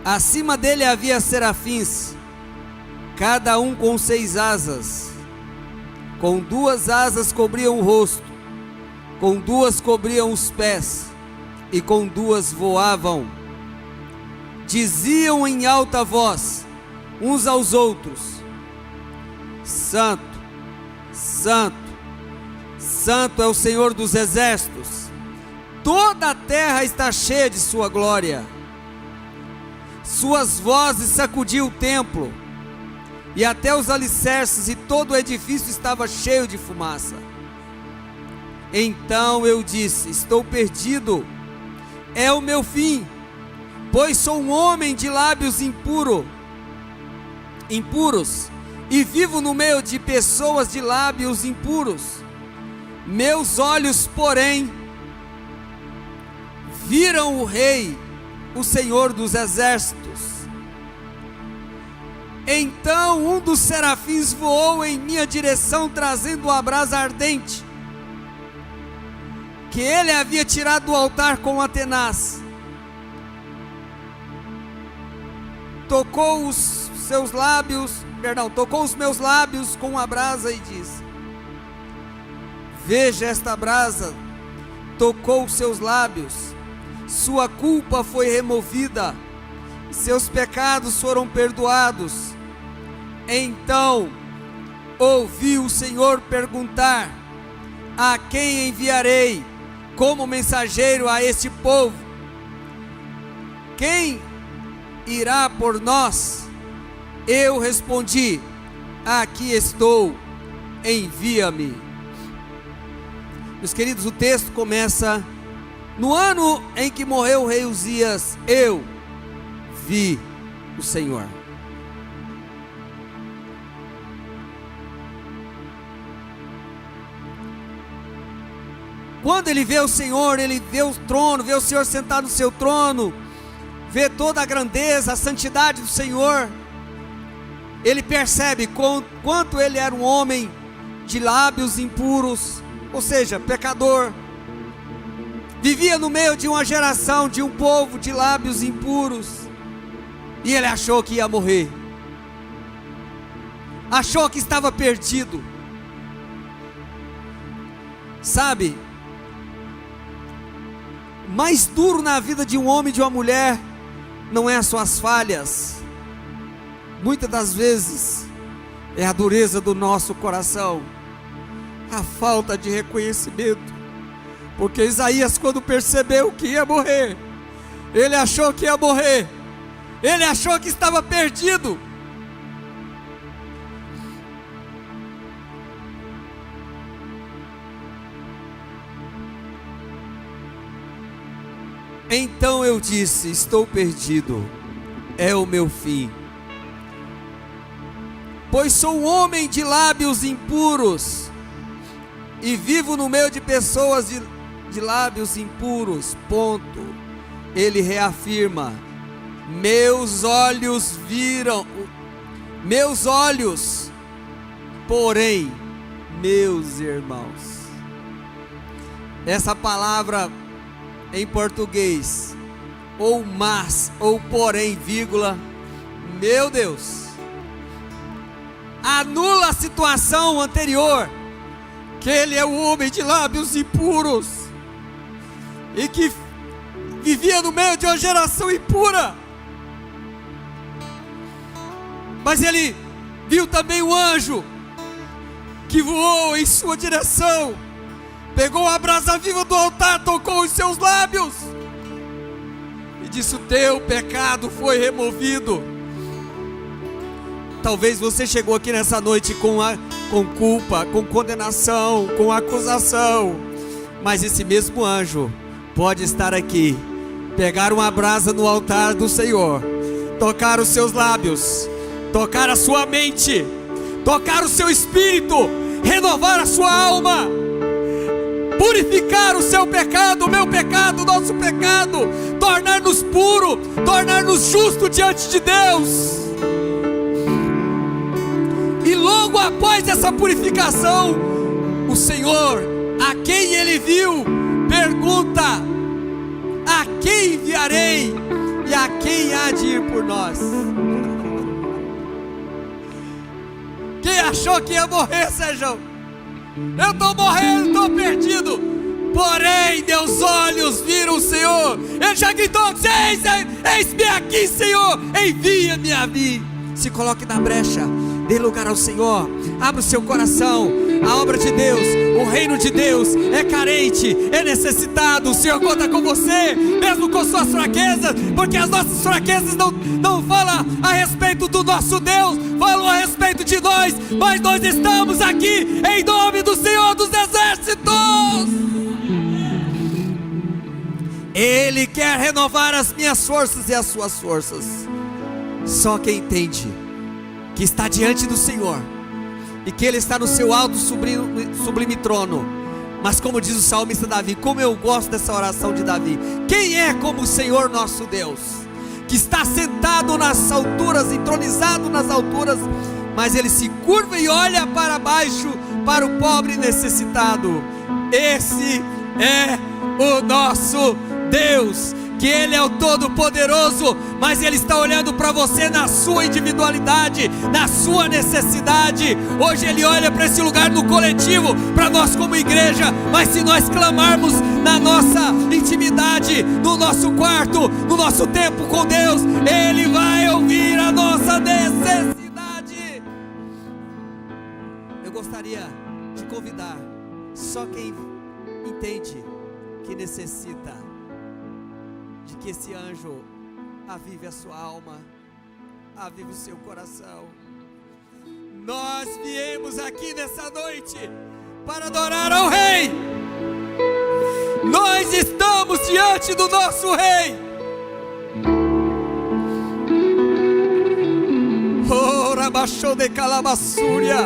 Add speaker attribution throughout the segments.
Speaker 1: Acima dele havia serafins, cada um com 6 asas. Com 2 asas cobriam o rosto, com 2 cobriam os pés, e com 2 voavam. Diziam em alta voz uns aos outros: Santo, Santo, Santo é o Senhor dos exércitos, toda a terra está cheia de sua glória. Suas vozes sacudiam o templo, e até os alicerces, e todo o edifício estava cheio de fumaça. Então eu disse: estou perdido, é o meu fim, pois sou um homem de lábios impuros, e vivo no meio de pessoas de lábios impuros. Meus olhos, porém, viram o Rei, o Senhor dos exércitos. Então um dos serafins voou em minha direção, trazendo uma brasa ardente, que ele havia tirado do altar com a tenaz. Tocou os meus lábios com a brasa e disse: veja, esta brasa tocou os seus lábios, sua culpa foi removida, seus pecados foram perdoados. Então ouvi o Senhor perguntar: a quem enviarei como mensageiro a este povo? Quem irá por nós? Eu respondi: aqui estou, envia-me. Meus queridos, o texto começa: no ano em que morreu o rei Uzias, eu vi o Senhor. Quando ele vê o Senhor, ele vê o trono, vê o Senhor sentado no seu trono, vê toda a grandeza, a santidade do Senhor. Ele percebe quanto ele era um homem de lábios impuros, ou seja, pecador. Vivia no meio de uma geração, de um povo de lábios impuros, e ele achou que ia morrer, achou que estava perdido. Sabe, mais duro na vida de um homem e de uma mulher não é as suas falhas, muitas das vezes é a dureza do nosso coração, a falta de reconhecimento. Porque Isaías, quando percebeu que ia morrer, ele achou que ia morrer, ele achou que estava perdido. Então eu disse: estou perdido, é o meu fim, pois sou um homem de lábios impuros, e vivo no meio de pessoas de lábios impuros. Ponto. Ele reafirma: meus olhos viram, porém, meus irmãos. Essa palavra em português, ou mas, ou porém, vírgula, meu Deus, anula a situação anterior, que ele é um homem de lábios impuros, e que vivia no meio de uma geração impura. Mas ele viu também o anjo, que voou em sua direção, pegou a brasa viva do altar, tocou os seus lábios, e disse: o teu pecado foi removido. Talvez você chegou aqui nessa noite com culpa, com condenação, com acusação, mas esse mesmo anjo pode estar aqui, pegar uma brasa no altar do Senhor, tocar os seus lábios, tocar a sua mente, tocar o seu espírito, renovar a sua alma, purificar o seu pecado, o meu pecado, o nosso pecado, tornar-nos puros, tornar-nos justos diante de Deus. E logo após essa purificação, o Senhor, a quem ele viu, pergunta: a quem enviarei e a quem há de agir por nós. Quem achou que ia morrer, Sérgio? Eu estou morrendo, estou perdido. Porém, meus olhos viram o Senhor. Ele já gritou: eis-me aqui, Senhor, envia-me a mim. Se coloque na brecha, dê lugar ao Senhor, abra o seu coração. A obra de Deus, o reino de Deus é carente, é necessitado. O Senhor conta com você, mesmo com suas fraquezas, porque as nossas fraquezas não falam a respeito do nosso Deus, falam a respeito de nós. Mas nós estamos aqui em nome do Senhor dos Exércitos. Ele quer renovar as minhas forças e as suas forças. Só quem entende que está diante do Senhor e que Ele está no seu alto sublime trono. Mas como diz o salmista Davi, como eu gosto dessa oração de Davi: quem é como o Senhor nosso Deus, que está sentado nas alturas, entronizado nas alturas, mas Ele se curva e olha para baixo, para o pobre necessitado. Esse é o nosso Deus, que Ele é o Todo-Poderoso, mas Ele está olhando para você na sua individualidade, na sua necessidade. Hoje Ele olha para esse lugar no coletivo, para nós como igreja, mas se nós clamarmos na nossa intimidade, no nosso quarto, no nosso tempo com Deus, Ele vai ouvir a nossa necessidade. Eu gostaria de convidar só quem entende que necessita de que esse anjo avive a sua alma, avive o seu coração. Nós viemos aqui nessa noite para adorar ao Rei. Nós estamos diante do nosso Rei. Oh, Rabachou de Calabassúria.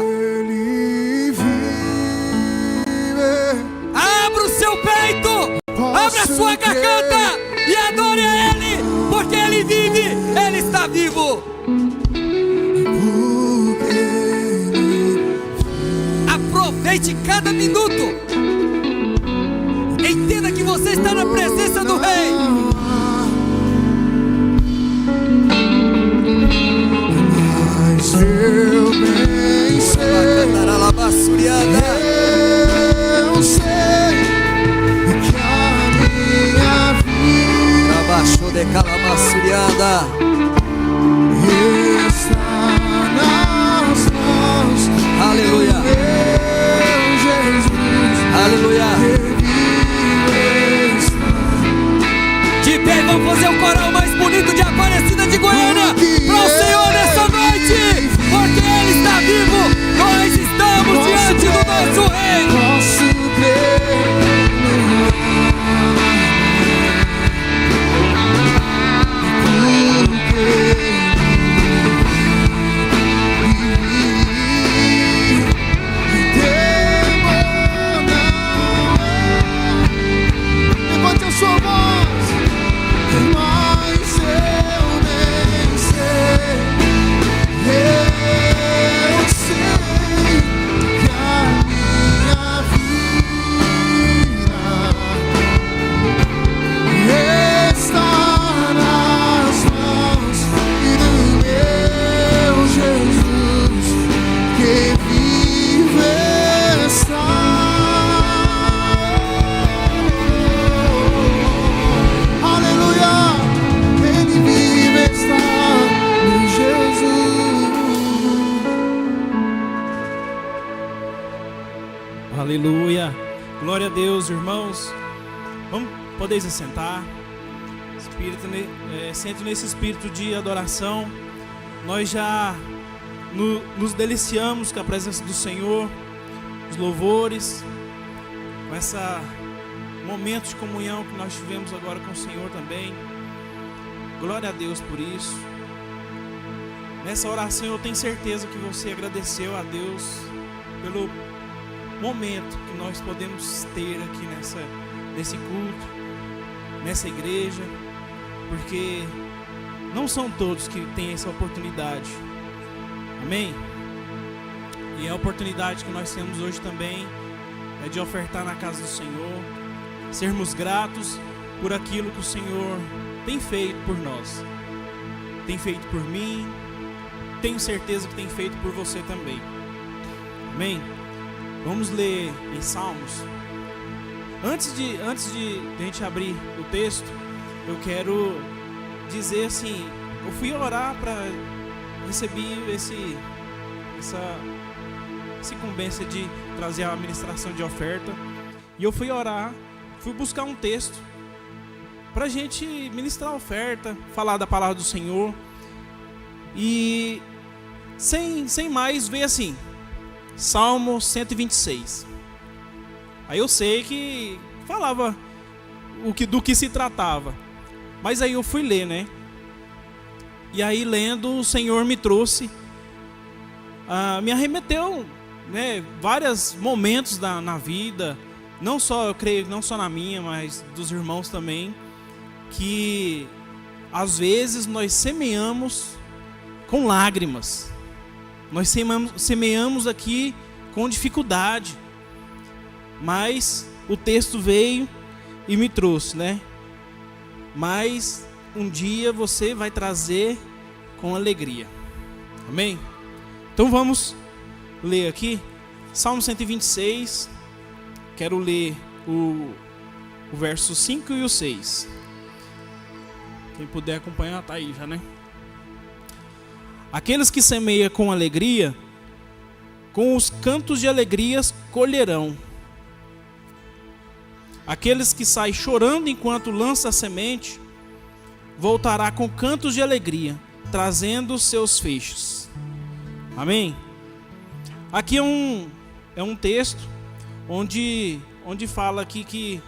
Speaker 1: Abra o seu peito, abra a sua garganta e adore a Ele, porque Ele vive, Ele está vivo. Aproveite cada minuto. Entenda que você está na presença do Rei.
Speaker 2: Mas eu bem sei, eu sei que a minha vida
Speaker 1: Abaixo de Calamassuriada
Speaker 2: está nas mãos.
Speaker 1: Aleluia.
Speaker 2: Meu Jesus,
Speaker 1: Aleluia.
Speaker 2: que vive está.
Speaker 1: De pé, vamos fazer o coral mais bonito de Aparecida de Goiânia para o Senhor nessa noite, porque Ele está vivo. Nós estamos diante do nosso Rei.
Speaker 2: Posso crer levante a sua voz, mas eu nem sei, eu sei que a minha vida está nas mãos do meu Jesus, que vive está. Aleluia, Ele vive está em Jesus.
Speaker 3: Aleluia, glória a Deus, irmãos. Vamos poder se sentar. Sente nesse espírito de adoração. Nós já nos deliciamos com a presença do Senhor, os louvores, com esse momento de comunhão que nós tivemos agora com o Senhor também. Glória a Deus por isso. Nessa oração eu tenho certeza que você agradeceu a Deus pelo momento que nós podemos ter aqui nesse culto, nessa igreja, porque não são todos que têm essa oportunidade. Amém? E a oportunidade que nós temos hoje também é de ofertar na casa do Senhor, sermos gratos por aquilo que o Senhor tem feito por nós. tem feito por mim, tenho certeza que tem feito por você também. Amém? Vamos ler em Salmos. Antes de a gente abrir o texto, eu quero dizer assim, eu fui orar para receber essa incumbência de trazer a administração de oferta, e eu fui orar, fui buscar um texto para a gente ministrar a oferta, falar da palavra do Senhor, e sem mais veio assim, Salmo 126. Aí eu sei que falava do que se tratava, mas aí eu fui ler, né? E aí lendo, o Senhor me trouxe, me arremeteu, né, vários momentos na vida, não só, eu creio, não só na minha, mas dos irmãos também, que às vezes nós semeamos com lágrimas, nós semeamos aqui com dificuldade, mas o texto veio e me trouxe, né? Mas um dia você vai trazer com alegria. Amém? Então vamos ler aqui Salmo 126. Quero ler o verso 5 e o 6. Quem puder acompanhar tá aí já, né? Aqueles que semeiam com alegria, com os cantos de alegrias colherão. Aqueles que saem chorando enquanto lança a semente, voltará com cantos de alegria, trazendo os seus feixes. Amém? Aqui é um texto onde fala aqui que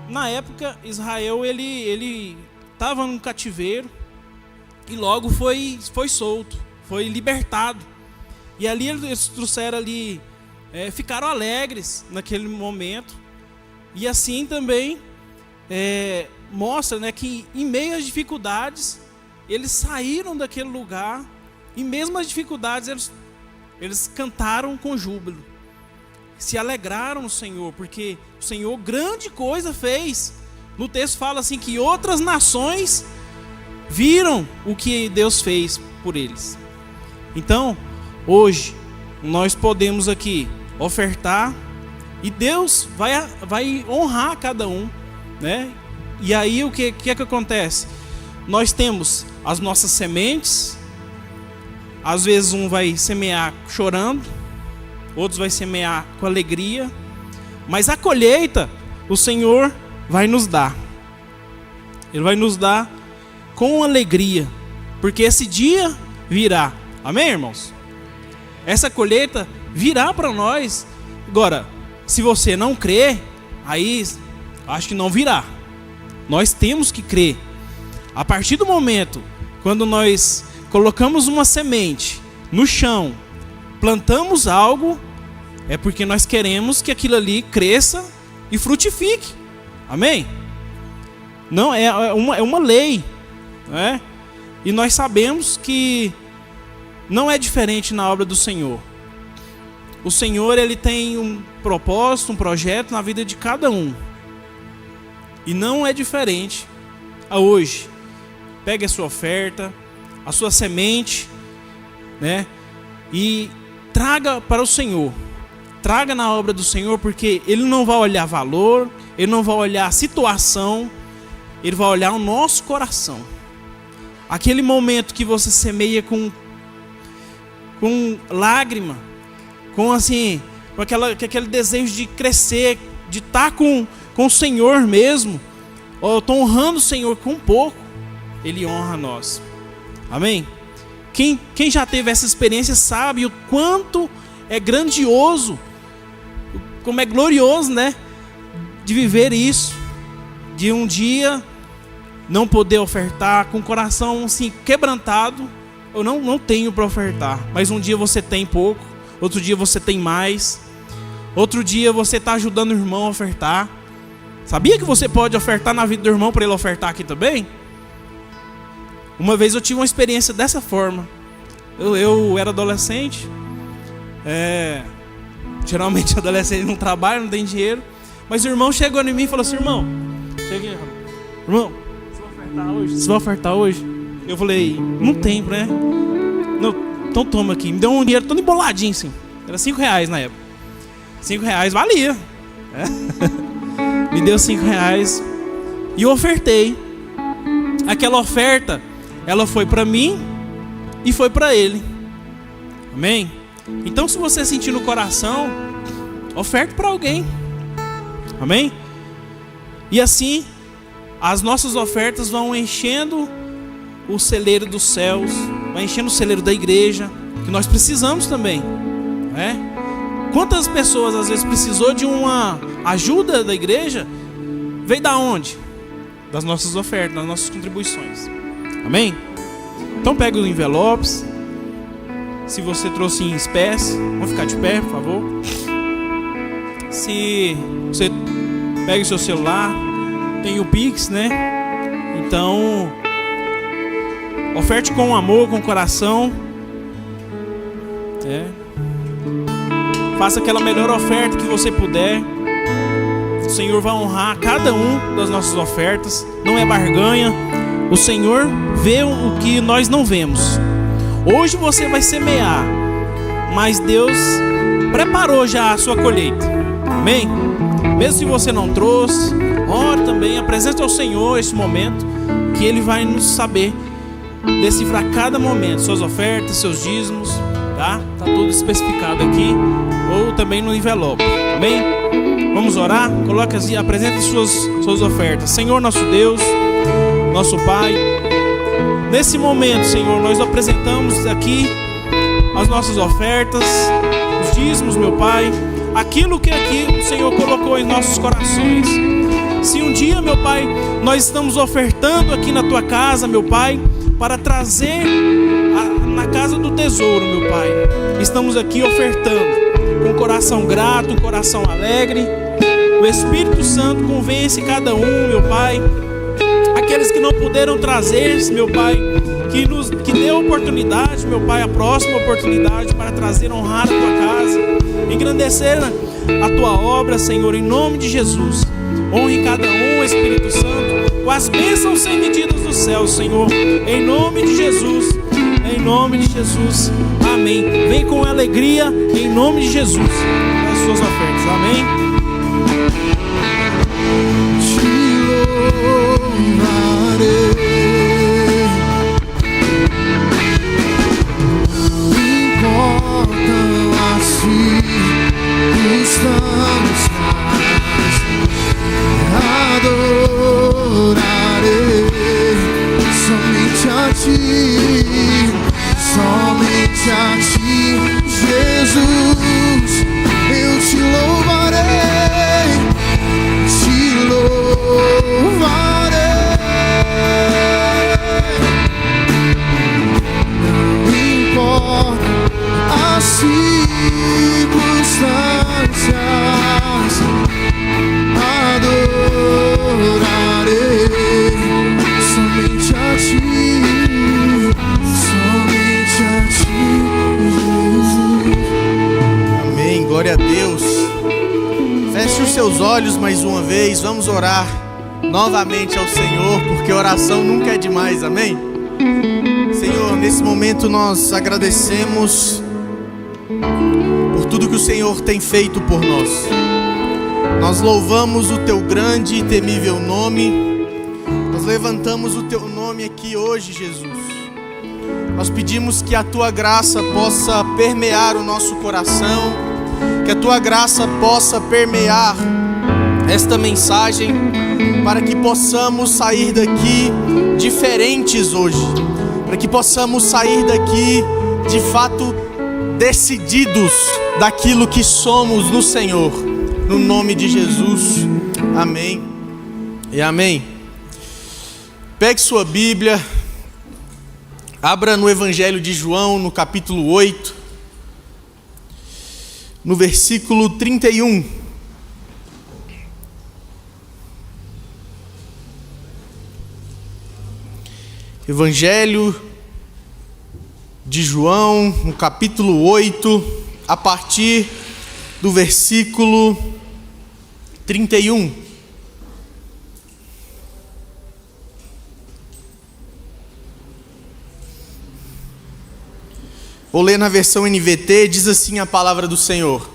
Speaker 3: na época Israel ele estava num cativeiro e logo foi solto, foi libertado. E ali eles trouxeram ali, ficaram alegres naquele momento. E assim também mostra, né, que em meio às dificuldades eles saíram daquele lugar, e mesmo as dificuldades eles cantaram com júbilo, se alegraram no Senhor, porque o Senhor grande coisa fez. No texto fala assim que outras nações viram o que Deus fez por eles. Então hoje nós podemos aqui ofertar, e Deus vai honrar cada um, né? E aí o que acontece? Nós temos as nossas sementes. Às vezes um vai semear chorando, outros vai semear com alegria, mas a colheita o Senhor vai nos dar. Ele vai nos dar com alegria, porque esse dia virá. Amém, irmãos? Essa colheita virá para nós. Agora, se você não crê, aí acho que não virá. Nós temos que crer. A partir do momento quando nós colocamos uma semente no chão, plantamos algo, é porque nós queremos que aquilo ali cresça e frutifique. Amém? Não é uma lei, né? E nós sabemos que não é diferente na obra do Senhor. O Senhor, ele tem um propósito, um projeto na vida de cada um. E não é diferente a hoje. Pegue a sua oferta, a sua semente, né? E traga para o Senhor. Traga na obra do Senhor, porque Ele não vai olhar valor, Ele não vai olhar a situação, Ele vai olhar o nosso coração. Aquele momento que você semeia com lágrima, com aquele desejo de crescer, de estar com o Senhor mesmo. Eu estou honrando o Senhor com pouco, Ele honra a nós. Amém? Quem já teve essa experiência sabe o quanto é grandioso, como é glorioso, né? De viver isso, de um dia não poder ofertar, com o coração assim quebrantado. Eu não tenho para ofertar, mas um dia você tem pouco, outro dia você tem mais, outro dia você está ajudando o irmão a ofertar. Sabia que você pode ofertar na vida do irmão para ele ofertar aqui também? Uma vez eu tive uma experiência dessa forma. Eu era adolescente, geralmente adolescente não trabalha, não tem dinheiro, mas o irmão chegou em mim e falou assim: irmão, cheguei, irmão, você vai ofertar hoje? Você vai ofertar hoje? Eu falei, não tem, né? Não, então toma aqui. Me deu um dinheiro todo emboladinho assim. Era R$5 na época. R$5 valia. Me deu R$5 e eu ofertei. Aquela oferta, ela foi para mim e foi para ele. Amém? Então, se você sentir no coração, oferte para alguém. Amém? E assim, as nossas ofertas vão enchendo o celeiro dos céus, vai enchendo o celeiro da igreja, que nós precisamos também, né? Quantas pessoas às vezes precisou de uma ajuda da igreja? Veio da onde? Das nossas ofertas, das nossas contribuições. Amém? Então pega os envelopes. Se você trouxe em espécie, vamos ficar de pé, por favor. Se você pega o seu celular, tem o Pix, né? Então, oferte com amor, com coração. Faça aquela melhor oferta que você puder. O Senhor vai honrar cada um das nossas ofertas. Não é barganha. O Senhor vê o que nós não vemos. Hoje você vai semear, mas Deus preparou já a sua colheita. Amém? Mesmo se você não trouxe, ore também, apresente ao Senhor esse momento, que Ele vai nos saber decifrar cada momento, suas ofertas, seus dízimos, tá? Tá tudo especificado aqui, ou também no envelope. Amém? Vamos orar? Coloque assim, apresente suas ofertas. Senhor nosso Deus, nosso Pai, nesse momento, Senhor, nós apresentamos aqui as nossas ofertas, os dízimos, meu Pai, aquilo que aqui o Senhor colocou em nossos corações. Se um dia, meu Pai, nós estamos ofertando aqui na Tua casa, meu Pai, para trazer na casa do tesouro, meu Pai, estamos aqui ofertando com um coração grato, um coração alegre. O Espírito Santo convence cada um, meu Pai. Aqueles que não puderam trazer, meu Pai, que dê a oportunidade, meu Pai, a próxima oportunidade para trazer, honrar a Tua casa, engrandecer a Tua obra, Senhor, em nome de Jesus. Honre cada um, Espírito Santo, com as bênçãos sem medidas do céu, Senhor, em nome de Jesus, em nome de Jesus, amém. Vem com alegria, em nome de Jesus, as suas ofertas, amém.
Speaker 2: Somente a Ti, Jesus, eu Te louvarei, Te louvarei. Não importa as circunstâncias, adorarei somente a Ti.
Speaker 4: Amém, glória a Deus. Feche os seus olhos mais uma vez. Vamos orar novamente ao Senhor, porque oração nunca é demais, amém? Senhor, nesse momento nós agradecemos por tudo que o Senhor tem feito por nós. Nós louvamos o Teu grande e temível nome. Nós levantamos o Teu nome aqui hoje, Jesus. Nós pedimos que a Tua graça possa permear o nosso coração, que a Tua graça possa permear esta mensagem, para que possamos sair daqui diferentes hoje, para que possamos sair daqui de fato decididos daquilo que somos no Senhor, no nome de Jesus, amém e amém. Pegue sua Bíblia, abra no Evangelho de João, no capítulo 8, no versículo 31. Evangelho de João, no capítulo 8, a partir do versículo 31. Vou ler na versão NVT, diz assim a palavra do Senhor.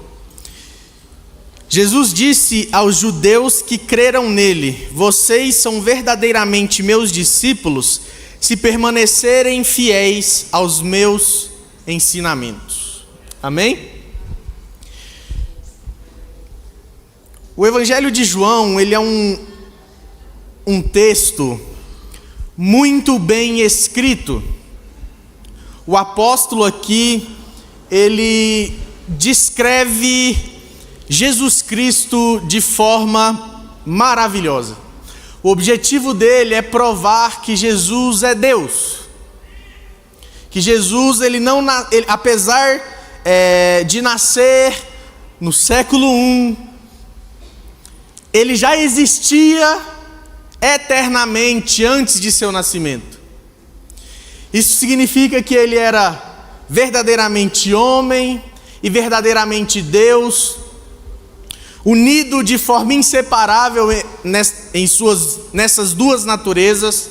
Speaker 4: Jesus disse aos judeus que creram nele: vocês são verdadeiramente meus discípulos se permanecerem fiéis aos meus ensinamentos. Amém? O Evangelho de João, ele é um texto muito bem escrito. O apóstolo aqui, ele descreve Jesus Cristo de forma maravilhosa. O objetivo dele é provar que Jesus é Deus. Que Jesus, apesar de nascer no século I, ele já existia eternamente antes de seu nascimento. Isso significa que ele era verdadeiramente homem e verdadeiramente Deus, unido de forma inseparável nessas duas naturezas,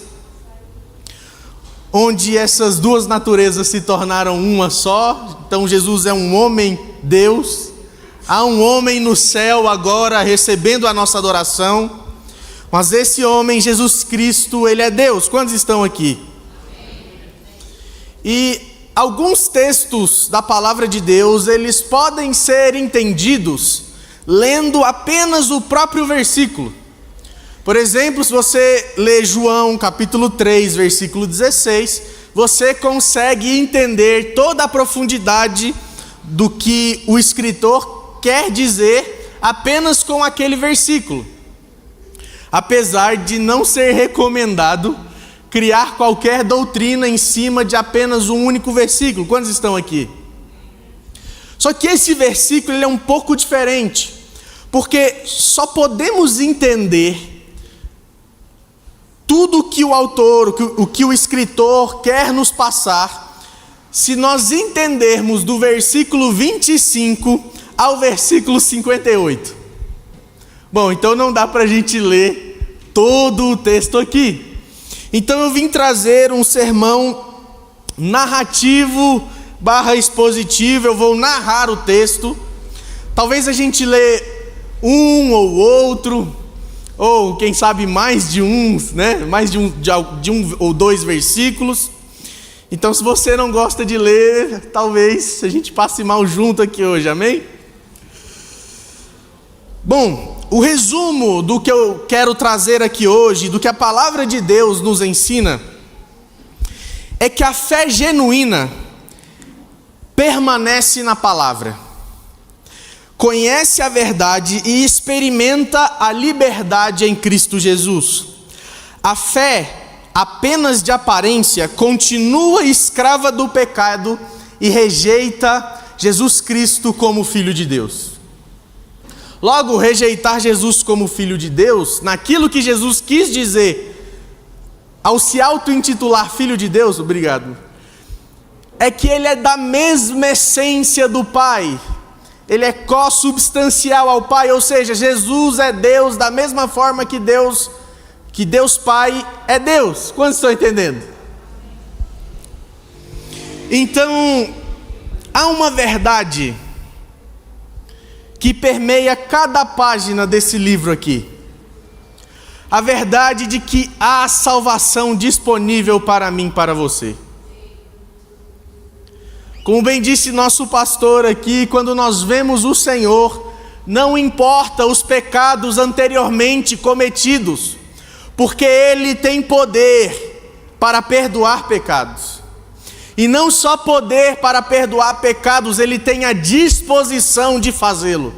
Speaker 4: onde essas duas naturezas se tornaram uma só. Então Jesus é um homem Deus. Há um homem no céu agora recebendo a nossa adoração, mas esse homem, Jesus Cristo, ele é Deus. Quantos estão aqui? E alguns textos da palavra de Deus, eles podem ser entendidos lendo apenas o próprio versículo. Por exemplo, se você lê João capítulo 3, versículo 16, você consegue entender toda a profundidade do que o escritor quer dizer apenas com aquele versículo. Apesar de não ser recomendado criar qualquer doutrina em cima de apenas um único versículo. Quantos estão aqui? Só que esse versículo ele é um pouco diferente, porque só podemos entender tudo que o autor, o que o escritor quer nos passar, se nós entendermos do versículo 25 ao versículo 58. Bom, então não dá para a gente ler todo o texto aqui. Então eu vim trazer um sermão narrativo / expositivo. Eu vou narrar o texto. Talvez a gente lê um ou outro, ou quem sabe mais de uns, né? Mais de um ou dois versículos. Então, se você não gosta de ler, talvez a gente passe mal junto aqui hoje, amém? Bom, o resumo do que eu quero trazer aqui hoje, do que a palavra de Deus nos ensina, é que a fé genuína permanece na palavra, conhece a verdade e experimenta a liberdade em Cristo Jesus. A fé, apenas de aparência, continua escrava do pecado e rejeita Jesus Cristo como Filho de Deus. Logo, rejeitar Jesus como Filho de Deus, naquilo que Jesus quis dizer ao se auto-intitular Filho de Deus, é que ele é da mesma essência do Pai. Ele é co-substancial ao Pai, ou seja, Jesus é Deus da mesma forma que Deus Pai é Deus. Quantos estão entendendo? Então, há uma verdade que permeia cada página desse livro aqui. A verdade de que há salvação disponível para mim e para você. Como bem disse nosso pastor aqui, quando nós vemos o Senhor, não importa os pecados anteriormente cometidos, porque Ele tem poder para perdoar pecados. E não só poder para perdoar pecados, Ele tem a disposição de fazê-lo.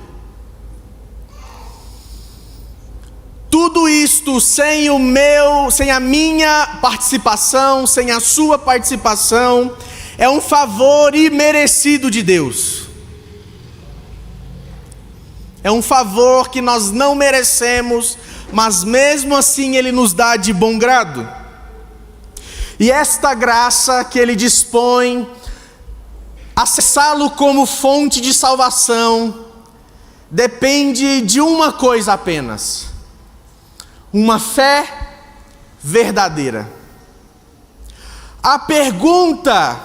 Speaker 4: Tudo isto sem a minha participação, sem a sua participação, é um favor imerecido de Deus. É um favor que nós não merecemos, mas mesmo assim Ele nos dá de bom grado. E esta graça que Ele dispõe, acessá-lo como fonte de salvação, depende de uma coisa apenas: uma fé verdadeira. A pergunta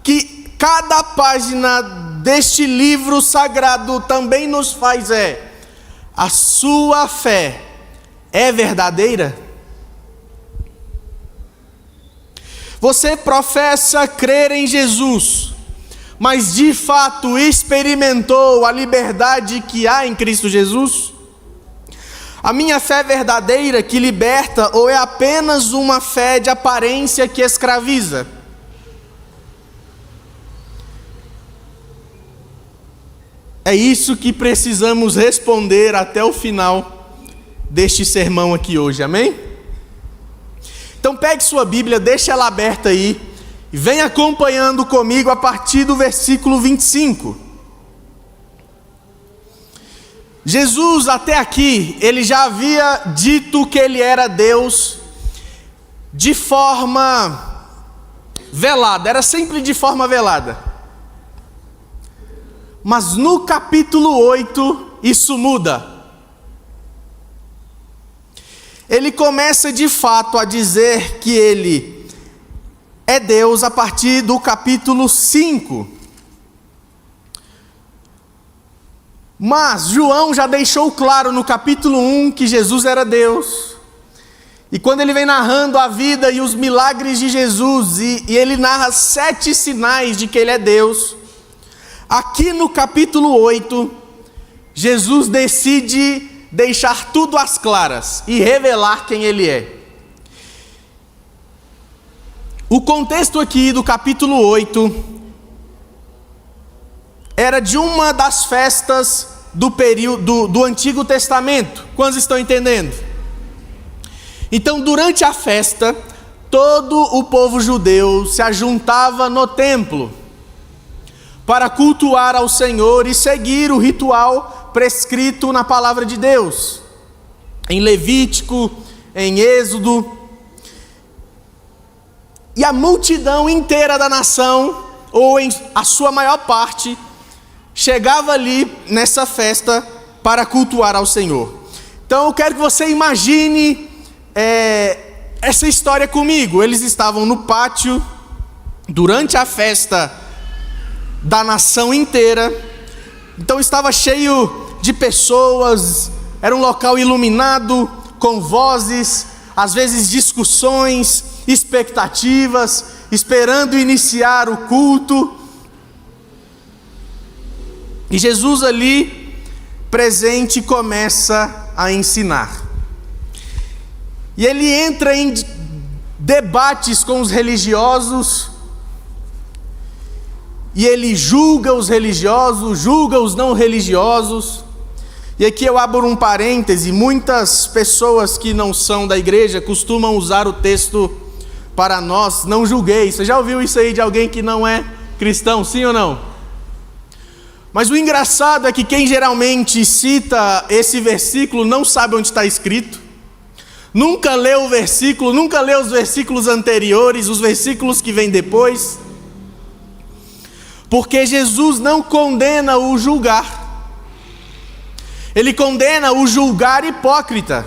Speaker 4: que cada página deste livro sagrado também nos faz é: a sua fé é verdadeira? Você professa crer em Jesus, mas de fato experimentou a liberdade que há em Cristo Jesus? A minha fé é verdadeira que liberta, ou é apenas uma fé de aparência que escraviza? É isso que precisamos responder até o final deste sermão aqui hoje, amém? Então pegue sua Bíblia, deixe ela aberta aí, e vem acompanhando comigo a partir do versículo 25. Jesus até aqui, ele já havia dito que ele era Deus de forma velada, era sempre de forma velada. Mas no capítulo 8, isso muda. Ele começa de fato a dizer que ele é Deus a partir do capítulo 5. Mas João já deixou claro no capítulo 1 que Jesus era Deus. E quando ele vem narrando a vida e os milagres de Jesus, e ele narra 7 sinais de que ele é Deus, aqui no capítulo 8, Jesus decide deixar tudo às claras e revelar quem ele é. O contexto aqui do capítulo 8 era de uma das festas do período do Antigo Testamento. Quantos estão entendendo? Então, durante a festa, todo o povo judeu se ajuntava no templo para cultuar ao Senhor e seguir o ritual prescrito na palavra de Deus, em Levítico, em Êxodo. E a multidão inteira da nação, ou em a sua maior parte, chegava ali nessa festa para cultuar ao Senhor. Então eu quero que você imagine essa história comigo. Eles estavam no pátio durante a festa da nação inteira. Então estava cheio de pessoas, era um local iluminado, com vozes, às vezes discussões, expectativas, esperando iniciar o culto. E Jesus ali, presente, começa a ensinar. E ele entra em debates com os religiosos, e ele julga os religiosos, julga os não religiosos. E aqui eu abro um parêntese: muitas pessoas que não são da igreja costumam usar o texto para nós, não julgueis. Você já ouviu isso aí de alguém que não é cristão, sim ou não? Mas o engraçado é que quem geralmente cita esse versículo não sabe onde está escrito, nunca leu o versículo, nunca leu os versículos anteriores, os versículos que vêm depois, porque Jesus não condena o julgar, ele condena o julgar hipócrita.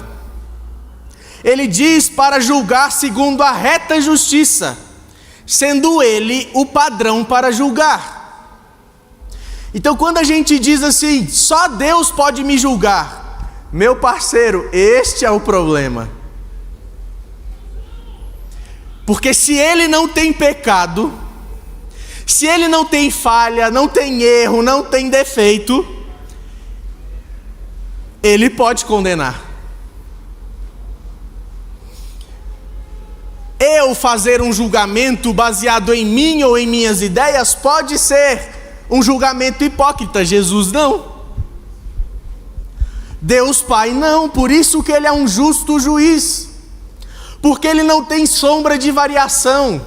Speaker 4: Ele diz para julgar segundo a reta justiça, sendo ele o padrão para julgar. Então quando a gente diz assim, só Deus pode me julgar, meu parceiro, este é o problema. Porque se ele não tem pecado, se ele não tem falha, não tem erro, não tem defeito, ele pode condenar. Eu fazer um julgamento baseado em mim ou em minhas ideias pode ser um julgamento hipócrita. Jesus não. Deus Pai não. Por isso que ele é um justo juiz, porque ele não tem sombra de variação.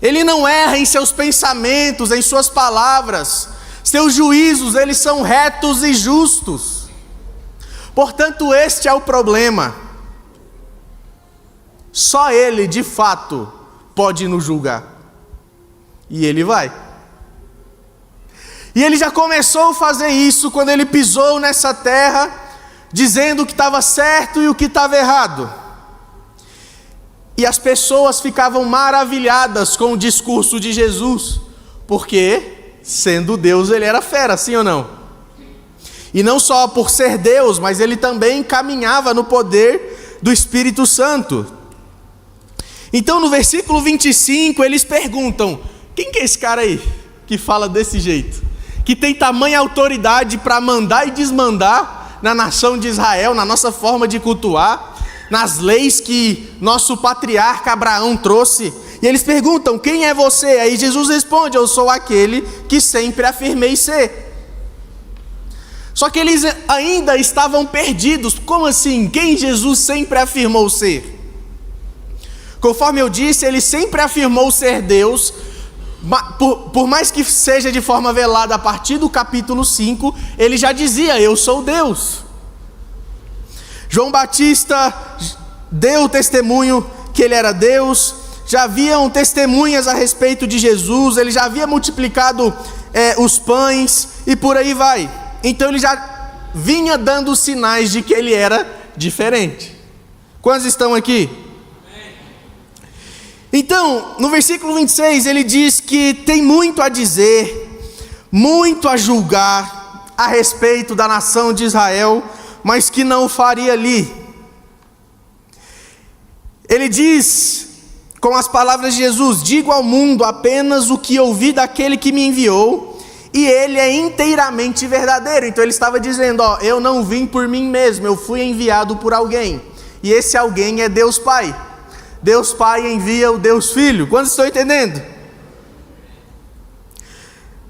Speaker 4: Ele não erra em seus pensamentos, em suas palavras. Seus juízos, eles são retos e justos. Portanto, este é o problema. Só ele, de fato, pode nos julgar. E ele vai. E ele já começou a fazer isso quando ele pisou nessa terra, dizendo o que estava certo e o que estava errado. E as pessoas ficavam maravilhadas com o discurso de Jesus, porque, sendo Deus, ele era fera, sim ou não? E não só por ser Deus, mas ele também caminhava no poder do Espírito Santo. Então no versículo 25 eles perguntam: quem que é esse cara aí que fala desse jeito? Que tem tamanha autoridade para mandar e desmandar na nação de Israel, na nossa forma de cultuar, nas leis que nosso patriarca Abraão trouxe. E eles perguntam: quem é você? Aí Jesus responde: eu sou aquele que sempre afirmei ser. Só que eles ainda estavam perdidos. Como assim? Quem Jesus sempre afirmou ser? Conforme eu disse, ele sempre afirmou ser Deus, por mais que seja de forma velada a partir do capítulo 5, ele já dizia: eu sou Deus. João Batista deu testemunho que ele era Deus, já haviam testemunhas a respeito de Jesus, ele já havia multiplicado os pães e por aí vai. Então ele já vinha dando sinais de que ele era diferente. Quantos estão aqui? Então, no versículo 26, ele diz que tem muito a dizer, muito a julgar a respeito da nação de Israel, mas que não faria ali. Ele diz, com as palavras de Jesus: digo ao mundo apenas o que ouvi daquele que me enviou, e ele é inteiramente verdadeiro. Então ele estava dizendo: eu não vim por mim mesmo, eu fui enviado por alguém, e esse alguém é Deus Pai. Deus Pai envia o Deus Filho. Quantos estão entendendo?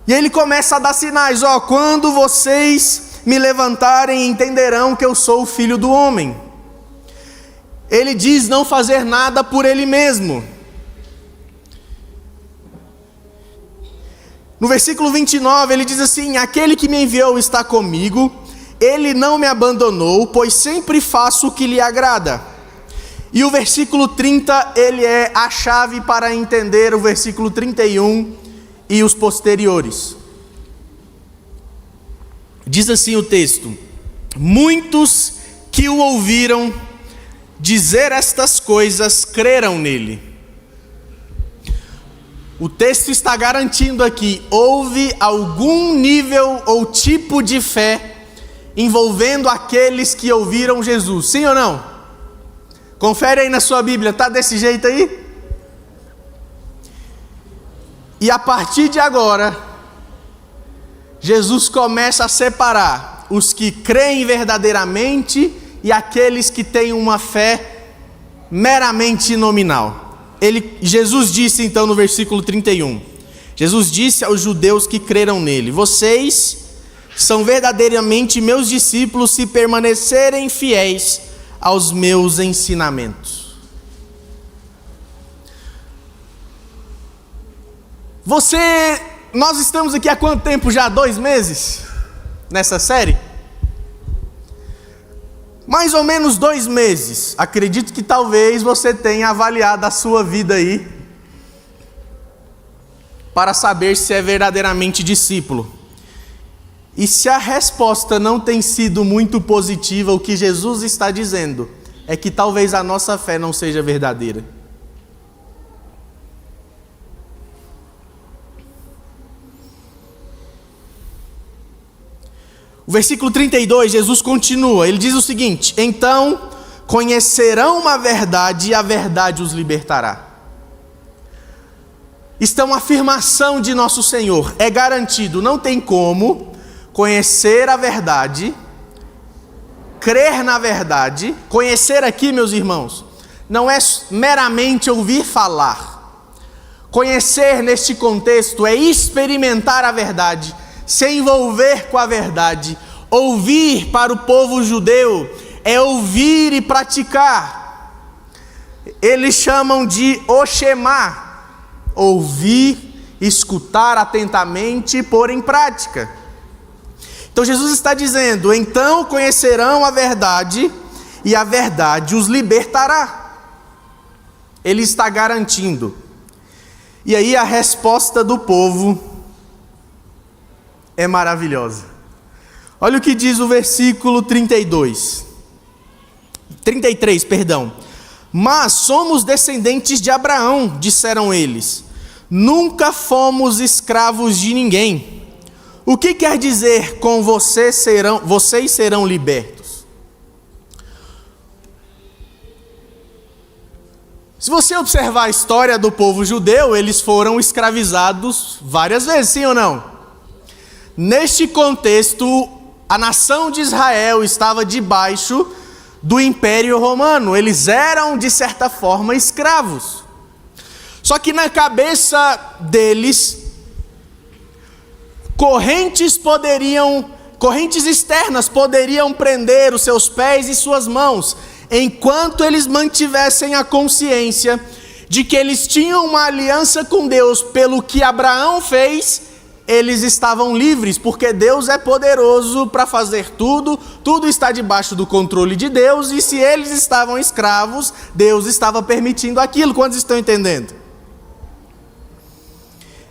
Speaker 4: E ele começa a dar sinais: quando vocês me levantarem, entenderão que eu sou o Filho do Homem. Ele diz não fazer nada por ele mesmo. No versículo 29 ele diz assim: aquele que me enviou está comigo, ele não me abandonou, pois sempre faço o que lhe agrada. E o versículo 30, ele é a chave para entender o versículo 31 e os posteriores. Diz assim o texto: muitos que o ouviram dizer estas coisas creram nele. O texto está garantindo aqui: houve algum nível ou tipo de fé envolvendo aqueles que ouviram Jesus, sim ou não? Confere aí na sua Bíblia, está desse jeito aí? E a partir de agora, Jesus começa a separar os que creem verdadeiramente e aqueles que têm uma fé meramente nominal. Jesus disse então no versículo 31, Jesus disse aos judeus que creram nele: vocês são verdadeiramente meus discípulos se permanecerem fiéis aos meus ensinamentos. Nós estamos aqui há quanto tempo já? 2 meses? Nessa série? Mais ou menos 2 meses. Acredito que talvez você tenha avaliado a sua vida aí, para saber se é verdadeiramente discípulo. E se a resposta não tem sido muito positiva, o que Jesus está dizendo é que talvez a nossa fé não seja verdadeira. O versículo 32, Jesus continua, ele diz o seguinte: então conhecerão uma verdade e a verdade os libertará. Isto é uma afirmação de nosso Senhor, é garantido, não tem como conhecer a verdade, crer na verdade. Conhecer aqui, meus irmãos, não é meramente ouvir falar. Conhecer neste contexto é experimentar a verdade, se envolver com a verdade. Ouvir para o povo judeu é ouvir e praticar. Eles chamam de Oshema, ouvir, escutar atentamente e pôr em prática. Então Jesus está dizendo: então conhecerão a verdade e a verdade os libertará. Ele está garantindo. E aí a resposta do povo é maravilhosa. Olha o que diz o versículo 33, Mas somos descendentes de Abraão, disseram eles. Nunca fomos escravos de ninguém. O que quer dizer com vocês serão libertos? Se você observar a história do povo judeu, eles foram escravizados várias vezes, sim ou não? Neste contexto, a nação de Israel estava debaixo do Império Romano. Eles eram, de certa forma, escravos. Só que na cabeça deles, correntes externas poderiam prender os seus pés e suas mãos, enquanto eles mantivessem a consciência de que eles tinham uma aliança com Deus pelo que Abraão fez. Eles estavam livres, porque Deus é poderoso para fazer tudo, tudo está debaixo do controle de Deus, e se eles estavam escravos, Deus estava permitindo aquilo. Quantos estão entendendo?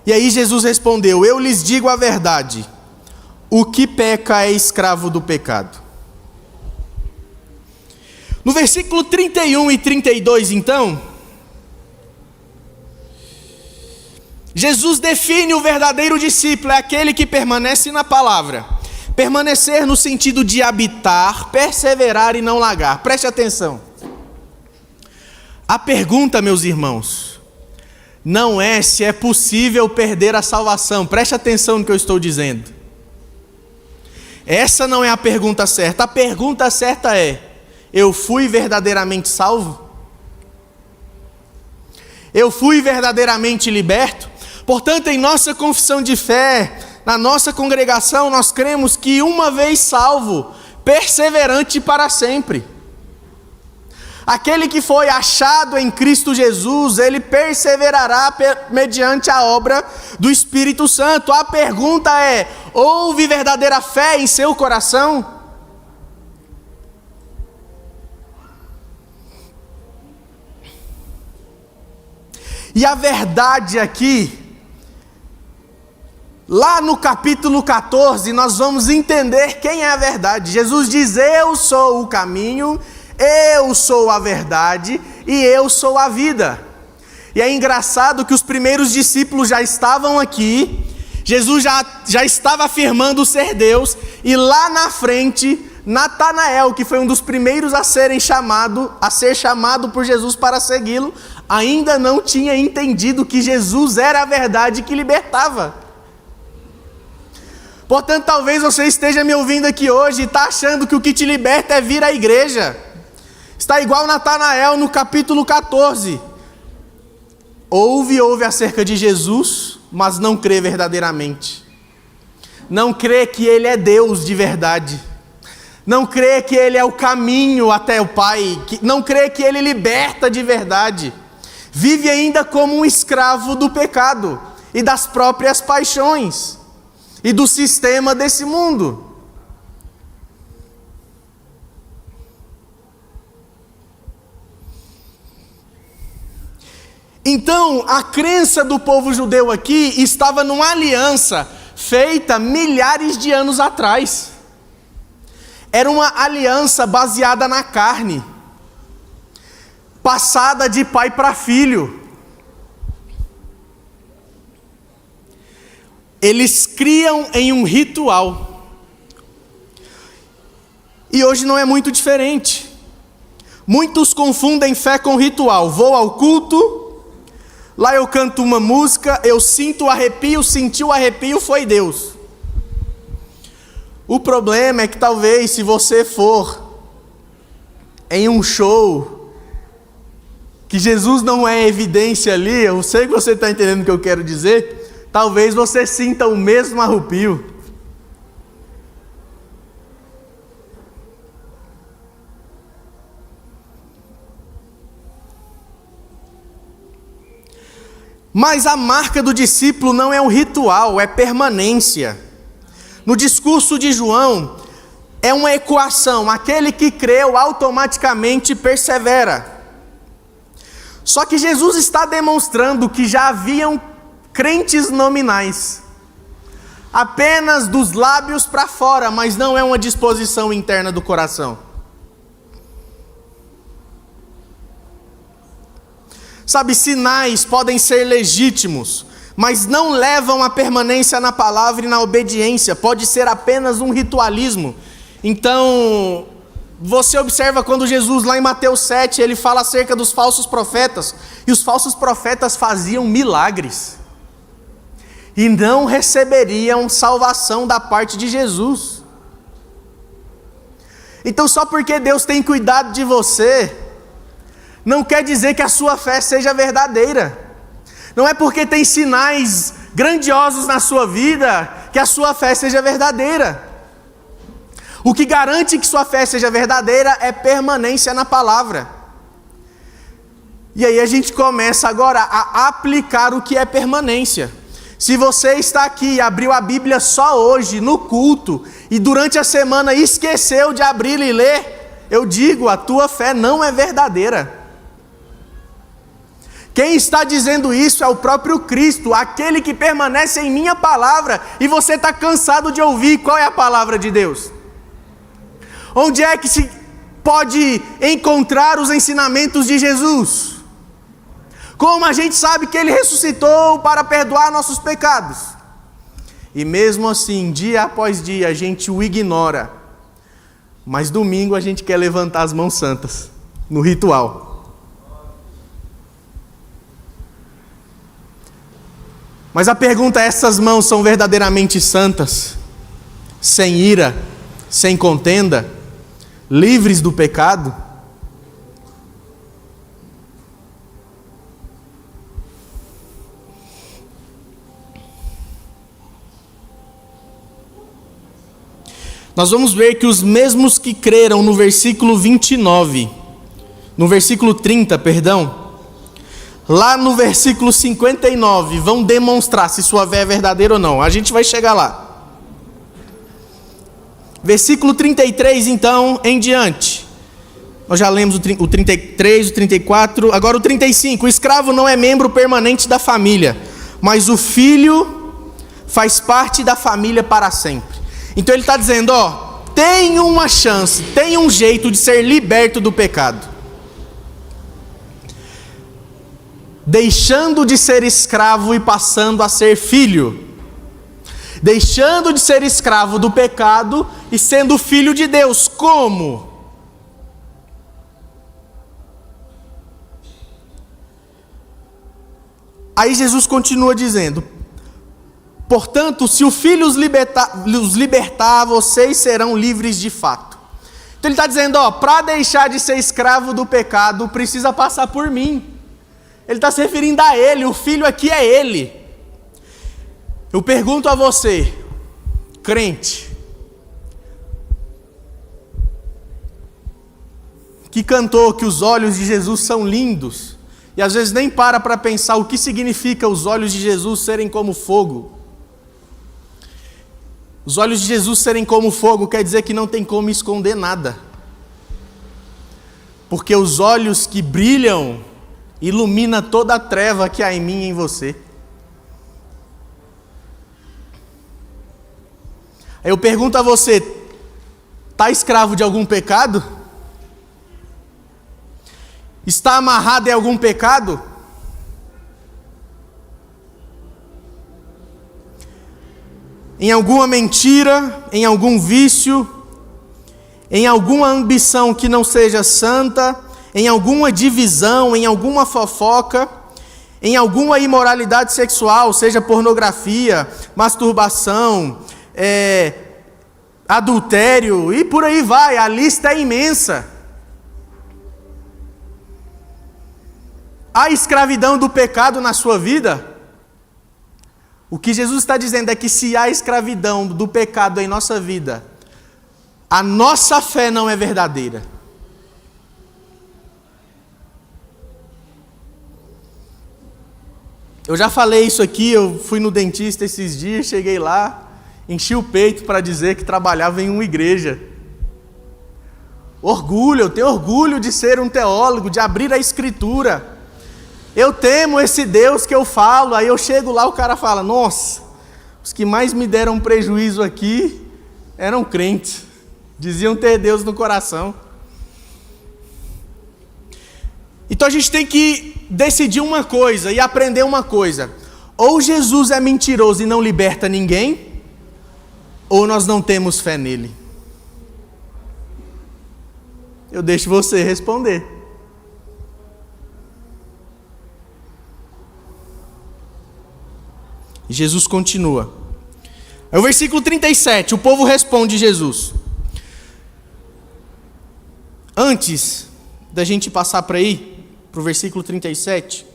Speaker 4: E aí Jesus respondeu: eu lhes digo a verdade, o que peca é escravo do pecado. No versículo 31 e 32, então, Jesus define o verdadeiro discípulo, é aquele que permanece na palavra. Permanecer no sentido de habitar, perseverar e não largar. Preste atenção. A pergunta, meus irmãos, não é se é possível perder a salvação. Preste atenção no que eu estou dizendo. Essa não é a pergunta certa. A pergunta certa é: eu fui verdadeiramente salvo? Eu fui verdadeiramente liberto? Portanto, em nossa confissão de fé, na nossa congregação, nós cremos que uma vez salvo, perseverante para sempre. Aquele que foi achado em Cristo Jesus, ele perseverará mediante a obra do Espírito Santo. A pergunta é: houve verdadeira fé em seu coração? E a verdade aqui, lá no capítulo 14, nós vamos entender quem é a verdade. Jesus diz: eu sou o caminho, eu sou a verdade e eu sou a vida. E é engraçado que os primeiros discípulos já estavam aqui, Jesus já estava afirmando ser Deus, e lá na frente, Natanael, que foi um dos primeiros a ser chamado por Jesus para segui-lo, ainda não tinha entendido que Jesus era a verdade que libertava. Portanto, talvez você esteja me ouvindo aqui hoje e está achando que o que te liberta é vir à igreja. Está igual Natanael no capítulo 14. Ouve acerca de Jesus, mas não crê verdadeiramente. Não crê que Ele é Deus de verdade. Não crê que Ele é o caminho até o Pai. Não crê que Ele liberta de verdade. Vive ainda como um escravo do pecado e das próprias paixões e do sistema desse mundo. Então, a crença do povo judeu aqui estava numa aliança feita milhares de anos atrás. Era uma aliança baseada na carne, passada de pai para filho. Eles criam em um ritual. E hoje não é muito diferente. Muitos confundem fé com ritual. Vou ao culto, lá eu canto uma música, eu sinto o arrepio, senti o arrepio, foi Deus. O problema é que talvez se você for em um show que Jesus não é evidência ali, eu sei que você está entendendo o que eu quero dizer, talvez você sinta o mesmo arrepio. Mas a marca do discípulo não é um ritual, é permanência. No discurso de João, é uma equação: aquele que creu automaticamente persevera. Só que Jesus está demonstrando que já haviam crentes nominais, apenas dos lábios para fora, mas não é uma disposição interna do coração. Sabe, sinais podem ser legítimos, mas não levam à permanência na palavra e na obediência. Pode ser apenas um ritualismo. Então, você observa quando Jesus, lá em Mateus 7, ele fala acerca dos falsos profetas. E os falsos profetas faziam milagres. E não receberiam salvação da parte de Jesus. Então, só porque Deus tem cuidado de você, não quer dizer que a sua fé seja verdadeira. Não é porque tem sinais grandiosos na sua vida que a sua fé seja verdadeira. O que garante que sua fé seja verdadeira é permanência na palavra. E aí a gente começa agora a aplicar o que é permanência. Se você está aqui e abriu a Bíblia só hoje, no culto, e durante a semana esqueceu de abrir e ler, eu digo, a tua fé não é verdadeira. Quem está dizendo isso é o próprio Cristo, aquele que permanece em minha palavra, e você está cansado de ouvir. Qual é a palavra de Deus? Onde é que se pode encontrar os ensinamentos de Jesus? Como a gente sabe que Ele ressuscitou para perdoar nossos pecados? E mesmo assim, dia após dia, a gente o ignora. Mas domingo a gente quer levantar as mãos santas, no ritual. Mas a pergunta é: essas mãos são verdadeiramente santas? Sem ira, sem contenda, livres do pecado? Nós vamos ver que os mesmos que creram no versículo 29, no versículo 30, perdão, lá no versículo 59, vão demonstrar se sua fé é verdadeira ou não. A gente vai chegar lá. Versículo 33, então, em diante. Nós já lemos o 33, o 34, agora o 35. O escravo não é membro permanente da família, mas o filho faz parte da família para sempre. Então ele está dizendo, tem uma chance, tem um jeito de ser liberto do pecado. Deixando de ser escravo e passando a ser filho. Deixando de ser escravo do pecado e sendo filho de Deus. Como? Aí Jesus continua dizendo: portanto, se o Filho os libertar, vocês serão livres de fato. Então ele está dizendo, para deixar de ser escravo do pecado, precisa passar por mim. Ele está se referindo a Ele, o Filho aqui é Ele. Eu pergunto a você, crente, que cantou que os olhos de Jesus são lindos, e às vezes nem para pensar o que significa os olhos de Jesus serem como fogo. Os olhos de Jesus serem como fogo quer dizer que não tem como esconder nada. Porque os olhos que brilham ilumina toda a treva que há em mim e em você. Aí eu pergunto a você, está escravo de algum pecado? Está amarrado em algum pecado? Em alguma mentira, em algum vício, em alguma ambição que não seja santa, em alguma divisão, em alguma fofoca, em alguma imoralidade sexual, seja pornografia, masturbação, adultério, e por aí vai, a lista é imensa. Há escravidão do pecado na sua vida? O que Jesus está dizendo é que se há escravidão do pecado em nossa vida, a nossa fé não é verdadeira. Eu já falei isso aqui, eu fui no dentista esses dias, cheguei lá, enchi o peito para dizer que trabalhava em uma igreja. Orgulho, eu tenho orgulho de ser um teólogo, de abrir a Escritura. Eu temo esse Deus que eu falo. Aí eu chego lá, o cara fala, nossa, os que mais me deram prejuízo aqui eram crentes, diziam ter Deus no coração. Então a gente tem que decidir uma coisa e aprender uma coisa: ou Jesus é mentiroso e não liberta ninguém, ou nós não temos fé nele. Eu deixo você responder. E Jesus continua. É o versículo 37, o povo responde Jesus. Antes da gente passar para o versículo 37,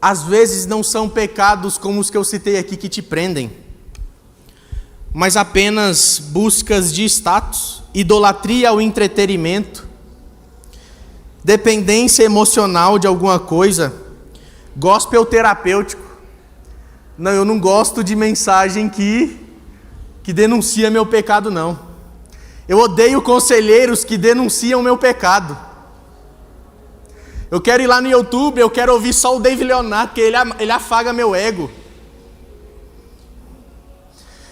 Speaker 4: às vezes não são pecados como os que eu citei aqui que te prendem, mas apenas buscas de status, idolatria ao entretenimento, dependência emocional de alguma coisa, gospel terapêutico. Não, eu não gosto de mensagem que denuncia meu pecado, não. Eu odeio conselheiros que denunciam meu pecado. Eu quero ir lá no YouTube, eu quero ouvir só o David Leonardo, porque ele afaga meu ego.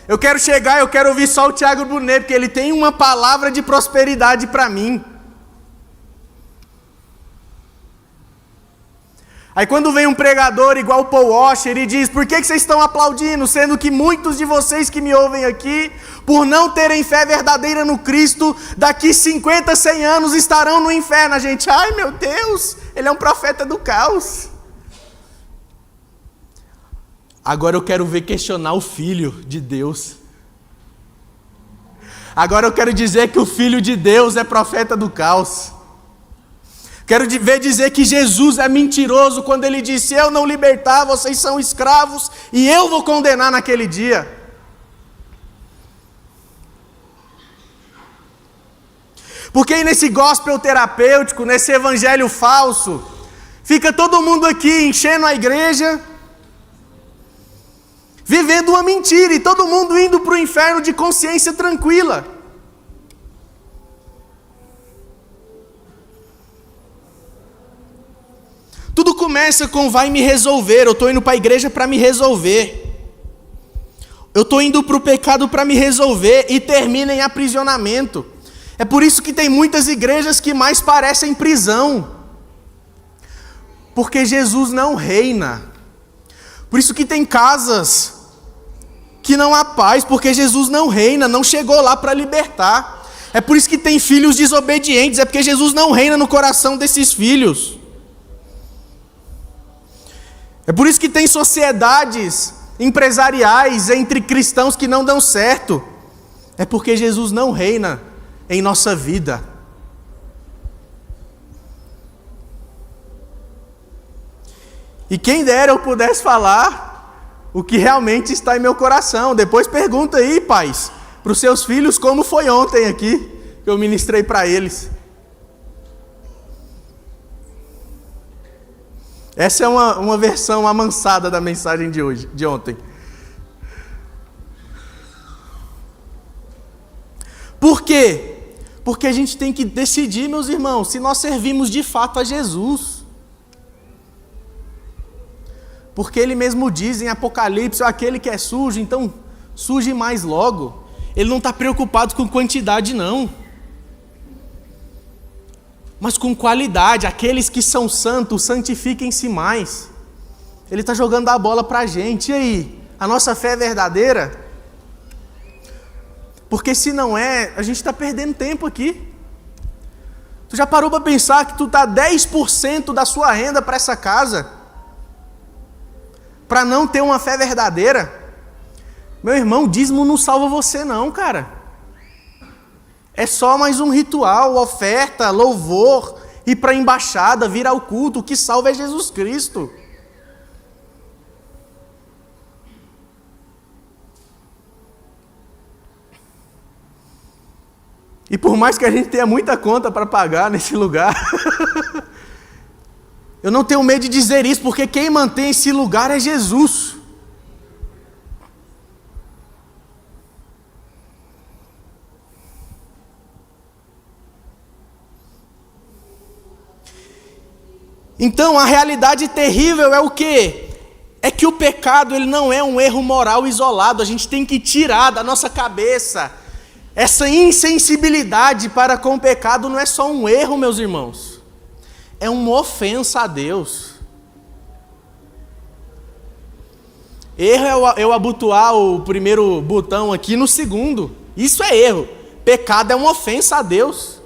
Speaker 4: Eu quero chegar, eu quero ouvir só o Thiago Brunet, porque ele tem uma palavra de prosperidade para mim. Aí quando vem um pregador igual o Paul Washer e diz: por que vocês estão aplaudindo, sendo que muitos de vocês que me ouvem aqui, por não terem fé verdadeira no Cristo, daqui 50, 100 anos estarão no inferno? A gente, ai meu Deus, ele é um profeta do caos. Agora eu quero ver questionar o Filho de Deus. Agora eu quero dizer que o Filho de Deus é profeta do caos. Quero ver dizer que Jesus é mentiroso quando ele disse: eu não libertar, vocês são escravos e eu vou condenar naquele dia. Porque aí nesse gospel terapêutico, nesse evangelho falso, fica todo mundo aqui enchendo a igreja, vivendo uma mentira, e todo mundo indo para o inferno de consciência tranquila. Tudo começa com vai me resolver. Eu estou indo para a igreja para me resolver. Eu estou indo para o pecado para me resolver, e termina em aprisionamento. É por isso que tem muitas igrejas que mais parecem prisão, porque Jesus não reina. Por isso que tem casas que não há paz, porque Jesus não reina, não chegou lá para libertar. É por isso que tem filhos desobedientes, é porque Jesus não reina no coração desses filhos. É por isso que tem sociedades empresariais entre cristãos que não dão certo. É porque Jesus não reina em nossa vida. E quem dera eu pudesse falar o que realmente está em meu coração. Depois pergunta aí, pais, para os seus filhos como foi ontem aqui, que eu ministrei para eles. Essa é uma versão amansada da mensagem de ontem. Por quê? Porque a gente tem que decidir, meus irmãos, se nós servimos de fato a Jesus. Porque ele mesmo diz em Apocalipse: aquele que é sujo, então suje mais logo. Ele não está preocupado com quantidade, não, mas com qualidade. Aqueles que são santos, santifiquem-se mais. Ele está jogando a bola para a gente. E aí, a nossa fé é verdadeira? Porque se não é, a gente está perdendo tempo aqui. Tu já parou para pensar que tu está 10% da sua renda para essa casa, para não ter uma fé verdadeira? Meu irmão, dízimo não salva você não, cara. É só mais um ritual, oferta, louvor, ir para a embaixada, vir ao culto. O que salva é Jesus Cristo. E por mais que a gente tenha muita conta para pagar nesse lugar, eu não tenho medo de dizer isso, porque quem mantém esse lugar é Jesus. Então, a realidade terrível é o quê? É que o pecado, ele não é um erro moral isolado. A gente tem que tirar da nossa cabeça essa insensibilidade para com o pecado. Não é só um erro, meus irmãos. é uma ofensa a Deus. Erro é eu abotoar o primeiro botão aqui no segundo. Isso é erro. Pecado é uma ofensa a Deus.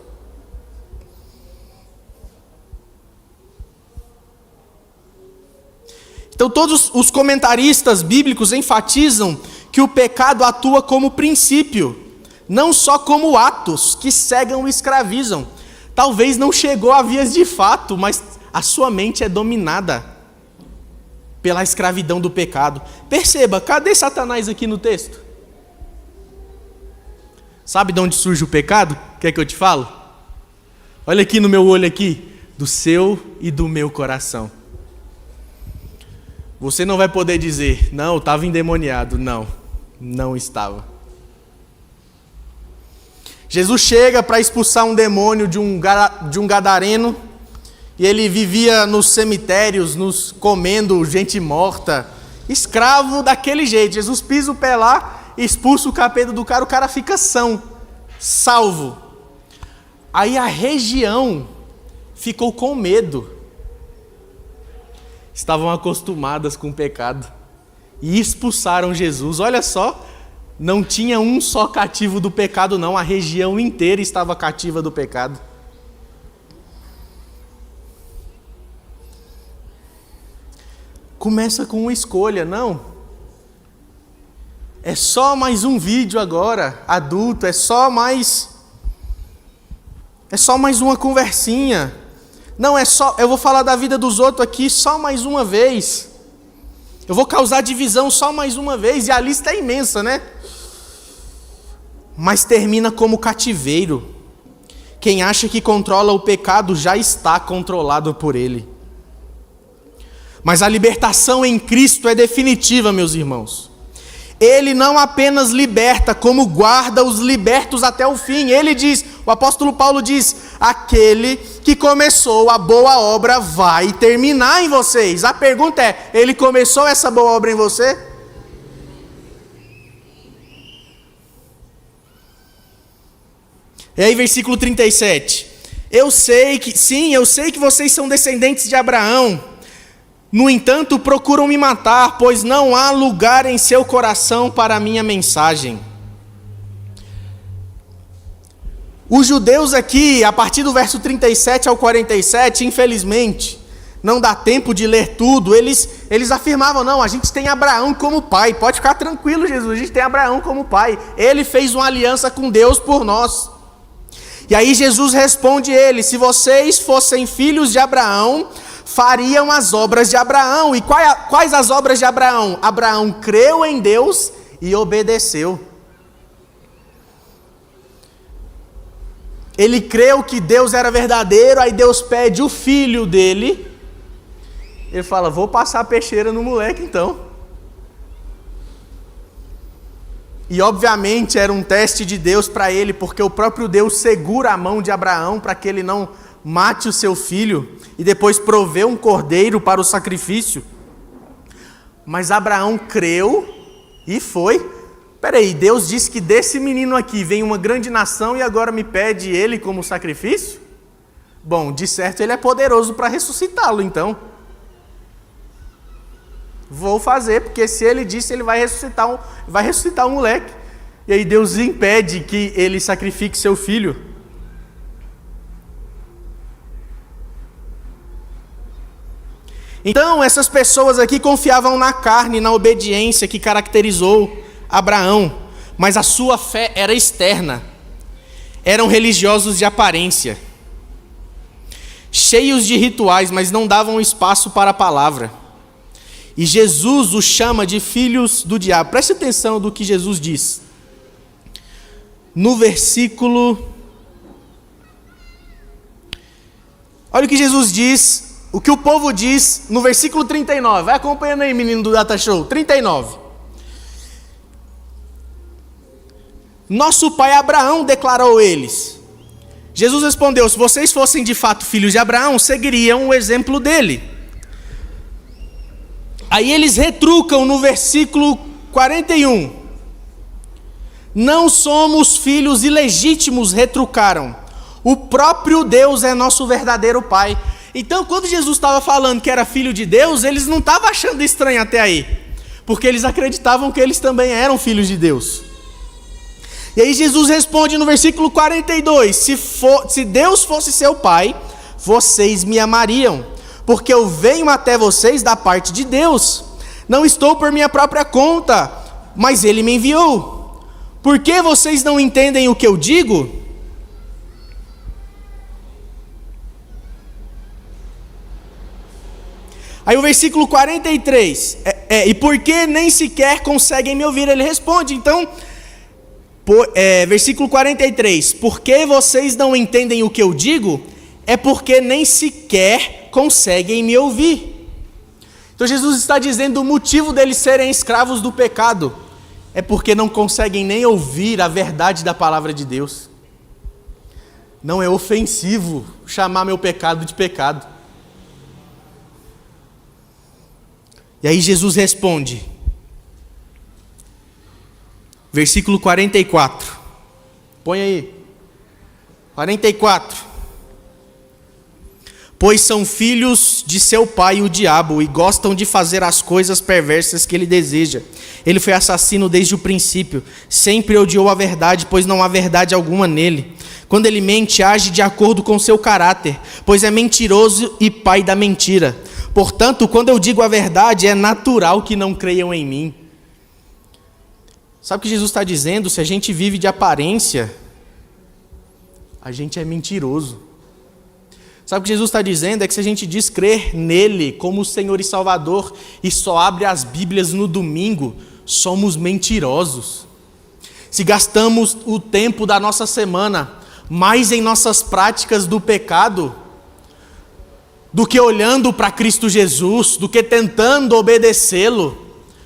Speaker 4: Então todos os comentaristas bíblicos enfatizam que o pecado atua como princípio, não só como atos que cegam e escravizam. Talvez não chegou a vias de fato, mas a sua mente é dominada pela escravidão do pecado. Perceba, cadê Satanás aqui no texto? Sabe de onde surge o pecado? Quer que eu te falo? Olha aqui no meu olho aqui, do seu e do meu coração. Você não vai poder dizer, não, eu estava endemoniado. Não, não estava. Jesus chega para expulsar um demônio de um gadareno, e ele vivia nos cemitérios, comendo gente morta, escravo daquele jeito. Jesus pisa o pé lá, expulsa o capeta do cara, o cara fica são, salvo. Aí a região ficou com medo. Estavam acostumadas com o pecado e expulsaram Jesus. Olha só, não tinha um só cativo do pecado não, a região inteira estava cativa do pecado. Começa com uma escolha, não. É só mais um vídeo agora, adulto, é só mais uma conversinha. Não, eu vou falar da vida dos outros aqui só mais uma vez. Eu vou causar divisão só mais uma vez, e a lista é imensa, né? Mas termina como cativeiro. Quem acha que controla o pecado já está controlado por ele. Mas a libertação em Cristo é definitiva, meus irmãos. Ele não apenas liberta, como guarda os libertos até o fim. Ele diz, o apóstolo Paulo diz, aquele que começou a boa obra vai terminar em vocês. A pergunta é, ele começou essa boa obra em você? E aí versículo 37. Eu sei que vocês são descendentes de Abraão. No entanto, procuram me matar, pois não há lugar em seu coração para a minha mensagem. Os judeus aqui, a partir do verso 37 ao 47, infelizmente, não dá tempo de ler tudo, eles afirmavam, não, a gente tem Abraão como pai, pode ficar tranquilo, Jesus, a gente tem Abraão como pai, ele fez uma aliança com Deus por nós. E aí Jesus responde ele, se vocês fossem filhos de Abraão, fariam as obras de Abraão. E quais as obras de Abraão? Abraão creu em Deus e obedeceu. Ele creu que Deus era verdadeiro, aí Deus pede o filho dele. Ele fala, vou passar a peixeira no moleque então. E obviamente era um teste de Deus para ele, porque o próprio Deus segura a mão de Abraão para que ele não mate o seu filho e depois provê um cordeiro para o sacrifício. Mas Abraão creu e foi. Peraí, Deus disse que desse menino aqui vem uma grande nação e agora me pede ele como sacrifício? Bom, de certo ele é poderoso para ressuscitá-lo, então. Vou fazer, porque se ele disse, ele vai ressuscitar um moleque. E aí Deus impede que ele sacrifique seu filho. Então, essas pessoas aqui confiavam na carne, na obediência que caracterizou Abraão, mas a sua fé era externa. Eram religiosos de aparência, cheios de rituais, mas não davam espaço para a palavra. E Jesus os chama de filhos do diabo. Preste atenção do que Jesus diz. No versículo... Olha o que Jesus diz, o que o povo diz no versículo 39. Vai acompanhando aí, menino do Data Show. 39. Nosso pai Abraão, declarou eles. Jesus respondeu, se vocês fossem de fato filhos de Abraão, seguiriam o exemplo dele. Aí eles retrucam no versículo 41. Não somos filhos ilegítimos, retrucaram. O próprio Deus é nosso verdadeiro pai. Então, quando Jesus estava falando que era filho de Deus, eles não estavam achando estranho até aí, porque eles acreditavam que eles também eram filhos de Deus. E aí Jesus responde no versículo 42, se Deus fosse seu pai, vocês me amariam, porque eu venho até vocês da parte de Deus. Não estou por minha própria conta, mas Ele me enviou. Por que vocês não entendem o que eu digo? Aí o versículo 43, e por que nem sequer conseguem me ouvir? Ele responde, então, versículo 43, por que vocês não entendem o que eu digo? É porque nem sequer conseguem me ouvir. Então Jesus está dizendo o motivo deles serem escravos do pecado é porque não conseguem nem ouvir a verdade da palavra de Deus. Não é ofensivo chamar meu pecado de pecado. E aí Jesus responde, versículo 44, põe aí, 44, pois são filhos de seu pai o diabo e gostam de fazer as coisas perversas que ele deseja. Ele foi assassino desde o princípio, sempre odiou a verdade, pois não há verdade alguma nele. Quando ele mente, age de acordo com seu caráter, pois é mentiroso e pai da mentira. Portanto, quando eu digo a verdade, é natural que não creiam em mim. Sabe o que Jesus está dizendo? Se a gente vive de aparência, a gente é mentiroso. Sabe o que Jesus está dizendo? É que se a gente diz crer nele como Senhor e Salvador e só abre as Bíblias no domingo, somos mentirosos. Se gastamos o tempo da nossa semana mais em nossas práticas do pecado do que olhando para Cristo Jesus, do que tentando obedecê-lo,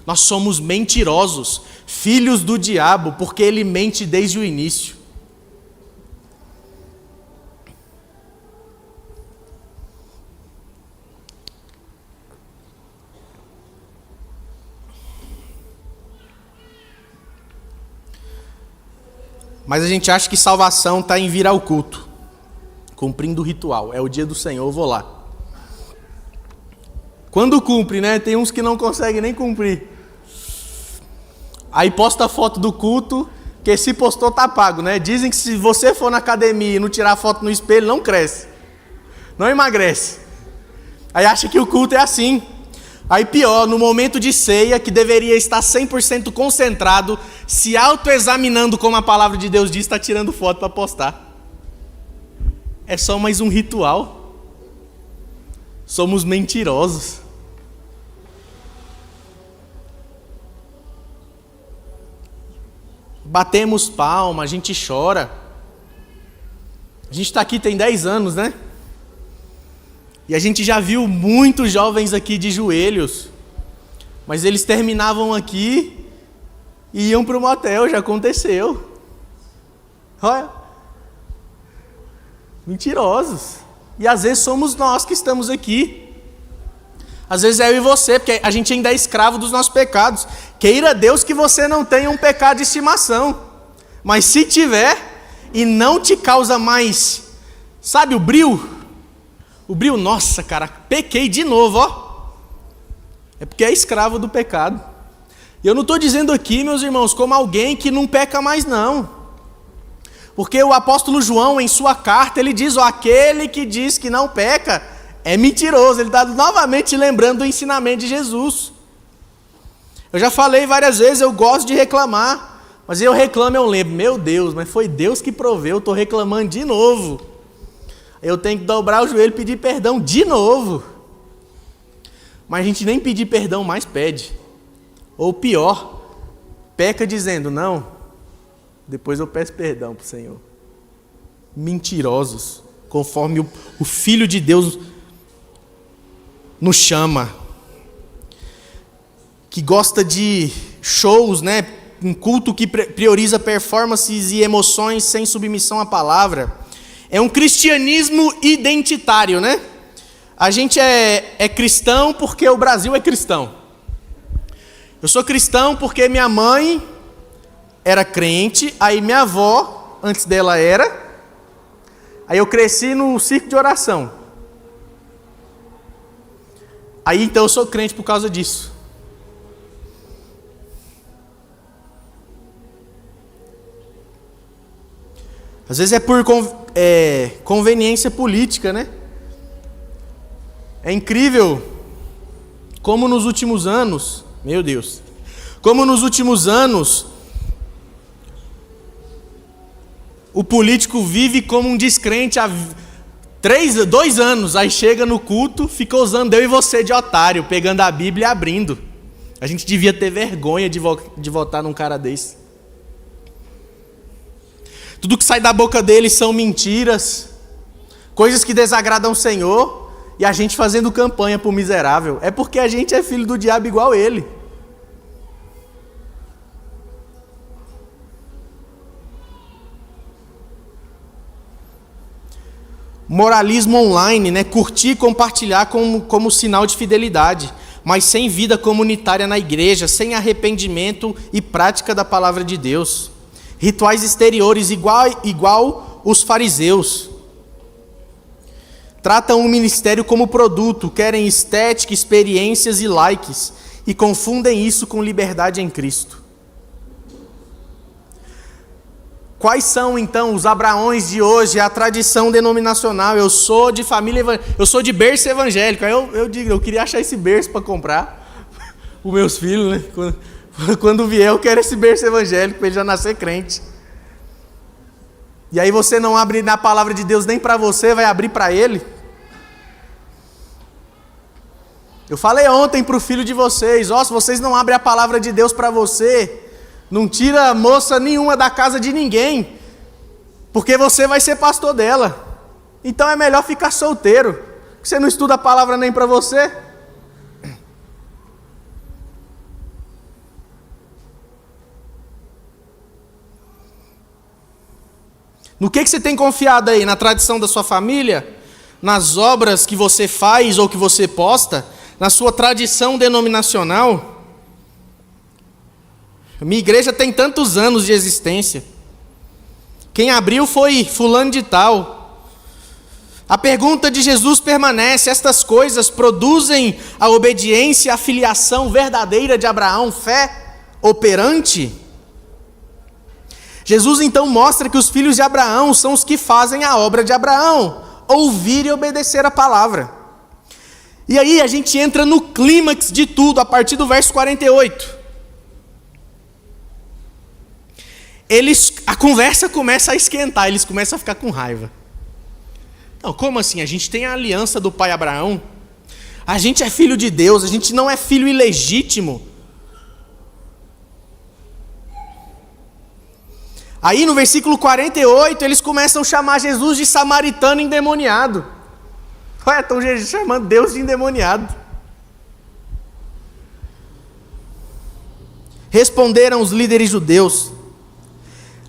Speaker 4: nós somos mentirosos, filhos do diabo, porque ele mente desde o início. Mas a gente acha que salvação está em vir ao culto, cumprindo o ritual. É o dia do Senhor, eu vou lá. Quando cumpre, né? Tem uns que não conseguem nem cumprir. Aí posta a foto do culto, que se postou tá pago, né? Dizem que se você for na academia e não tirar foto no espelho, não cresce. Não emagrece. Aí acha que o culto é assim. Aí pior, no momento de ceia, que deveria estar 100% concentrado, se autoexaminando como a palavra de Deus diz, está tirando foto para postar. É só mais um ritual. Somos mentirosos. Batemos palma, a gente chora. A gente está aqui tem 10 anos, né? E a gente já viu muitos jovens aqui de joelhos. Mas eles terminavam aqui e iam para o motel, já aconteceu. Olha. Mentirosos. E às vezes somos nós que estamos aqui. Às vezes é eu e você, porque a gente ainda é escravo dos nossos pecados. Queira Deus que você não tenha um pecado de estimação. Mas se tiver, e não te causa mais, sabe o brio? O brio, nossa cara, pequei de novo, ó. É porque é escravo do pecado. E eu não estou dizendo aqui, meus irmãos, como alguém que não peca mais não. Porque o apóstolo João, em sua carta, ele diz, ó, aquele que diz que não peca é mentiroso. Ele está novamente lembrando do ensinamento de Jesus. Eu já falei várias vezes, eu gosto de reclamar, mas eu reclamo, eu lembro, meu Deus, mas foi Deus que proveu, eu estou reclamando de novo. Eu tenho que dobrar o joelho e pedir perdão de novo. Mas a gente nem pedir perdão mais pede. Ou pior, peca dizendo, não, depois eu peço perdão para o Senhor. Mentirosos, conforme o Filho de Deus nos chama. Que gosta de shows, né? Um culto que prioriza performances e emoções sem submissão à palavra. É um cristianismo identitário, né? A gente é cristão porque o Brasil é cristão. Eu sou cristão porque minha mãe era crente, aí minha avó, antes dela era, aí eu cresci no círculo de oração. Aí então eu sou crente por causa disso. Às vezes é por conveniência política, né? É incrível como nos últimos anos, meu Deus, como nos últimos anos o político vive como um descrente há 2 anos, aí chega no culto, fica usando eu e você de otário, pegando a Bíblia e abrindo. A gente devia ter vergonha de votar num cara desse. Tudo que sai da boca dele são mentiras, coisas que desagradam o Senhor, e a gente fazendo campanha pro miserável. É porque a gente é filho do diabo igual ele. Moralismo online, né? Curtir e compartilhar como sinal de fidelidade, mas sem vida comunitária na igreja, sem arrependimento e prática da palavra de Deus. Rituais exteriores igual os fariseus. Tratam o ministério como produto, querem estética, experiências e likes, e confundem isso com liberdade em Cristo. Quais são então os Abraões de hoje, a tradição denominacional? Eu sou de família, eu sou de berço evangélico. Aí eu queria achar esse berço para comprar para os meus filhos, né? Quando vier, eu quero esse berço evangélico para ele já nascer crente. E aí você não abre na palavra de Deus nem para você, vai abrir para ele? Eu falei ontem para o filho de vocês, se vocês não abrem a palavra de Deus para você, não tira moça nenhuma da casa de ninguém, porque você vai ser pastor dela. Então é melhor ficar solteiro, você não estuda a palavra nem para você. No que você tem confiado aí? Na tradição da sua família? Nas obras que você faz ou que você posta? Na sua tradição denominacional? Minha igreja tem tantos anos de existência. Quem abriu foi fulano de tal. A pergunta de Jesus permanece: estas coisas produzem a obediência, a filiação verdadeira de Abraão, fé operante? Jesus então mostra que os filhos de Abraão são os que fazem a obra de Abraão, ouvir e obedecer a palavra. E aí a gente entra no clímax de tudo, a partir do verso 48. A conversa começa a esquentar, eles começam a ficar com raiva. Não, como assim? A gente tem a aliança do pai Abraão, a gente é filho de Deus, a gente não é filho ilegítimo. Aí no versículo 48, eles começam a chamar Jesus de samaritano endemoniado. Olha, estão chamando Deus de endemoniado. Responderam os líderes judeus: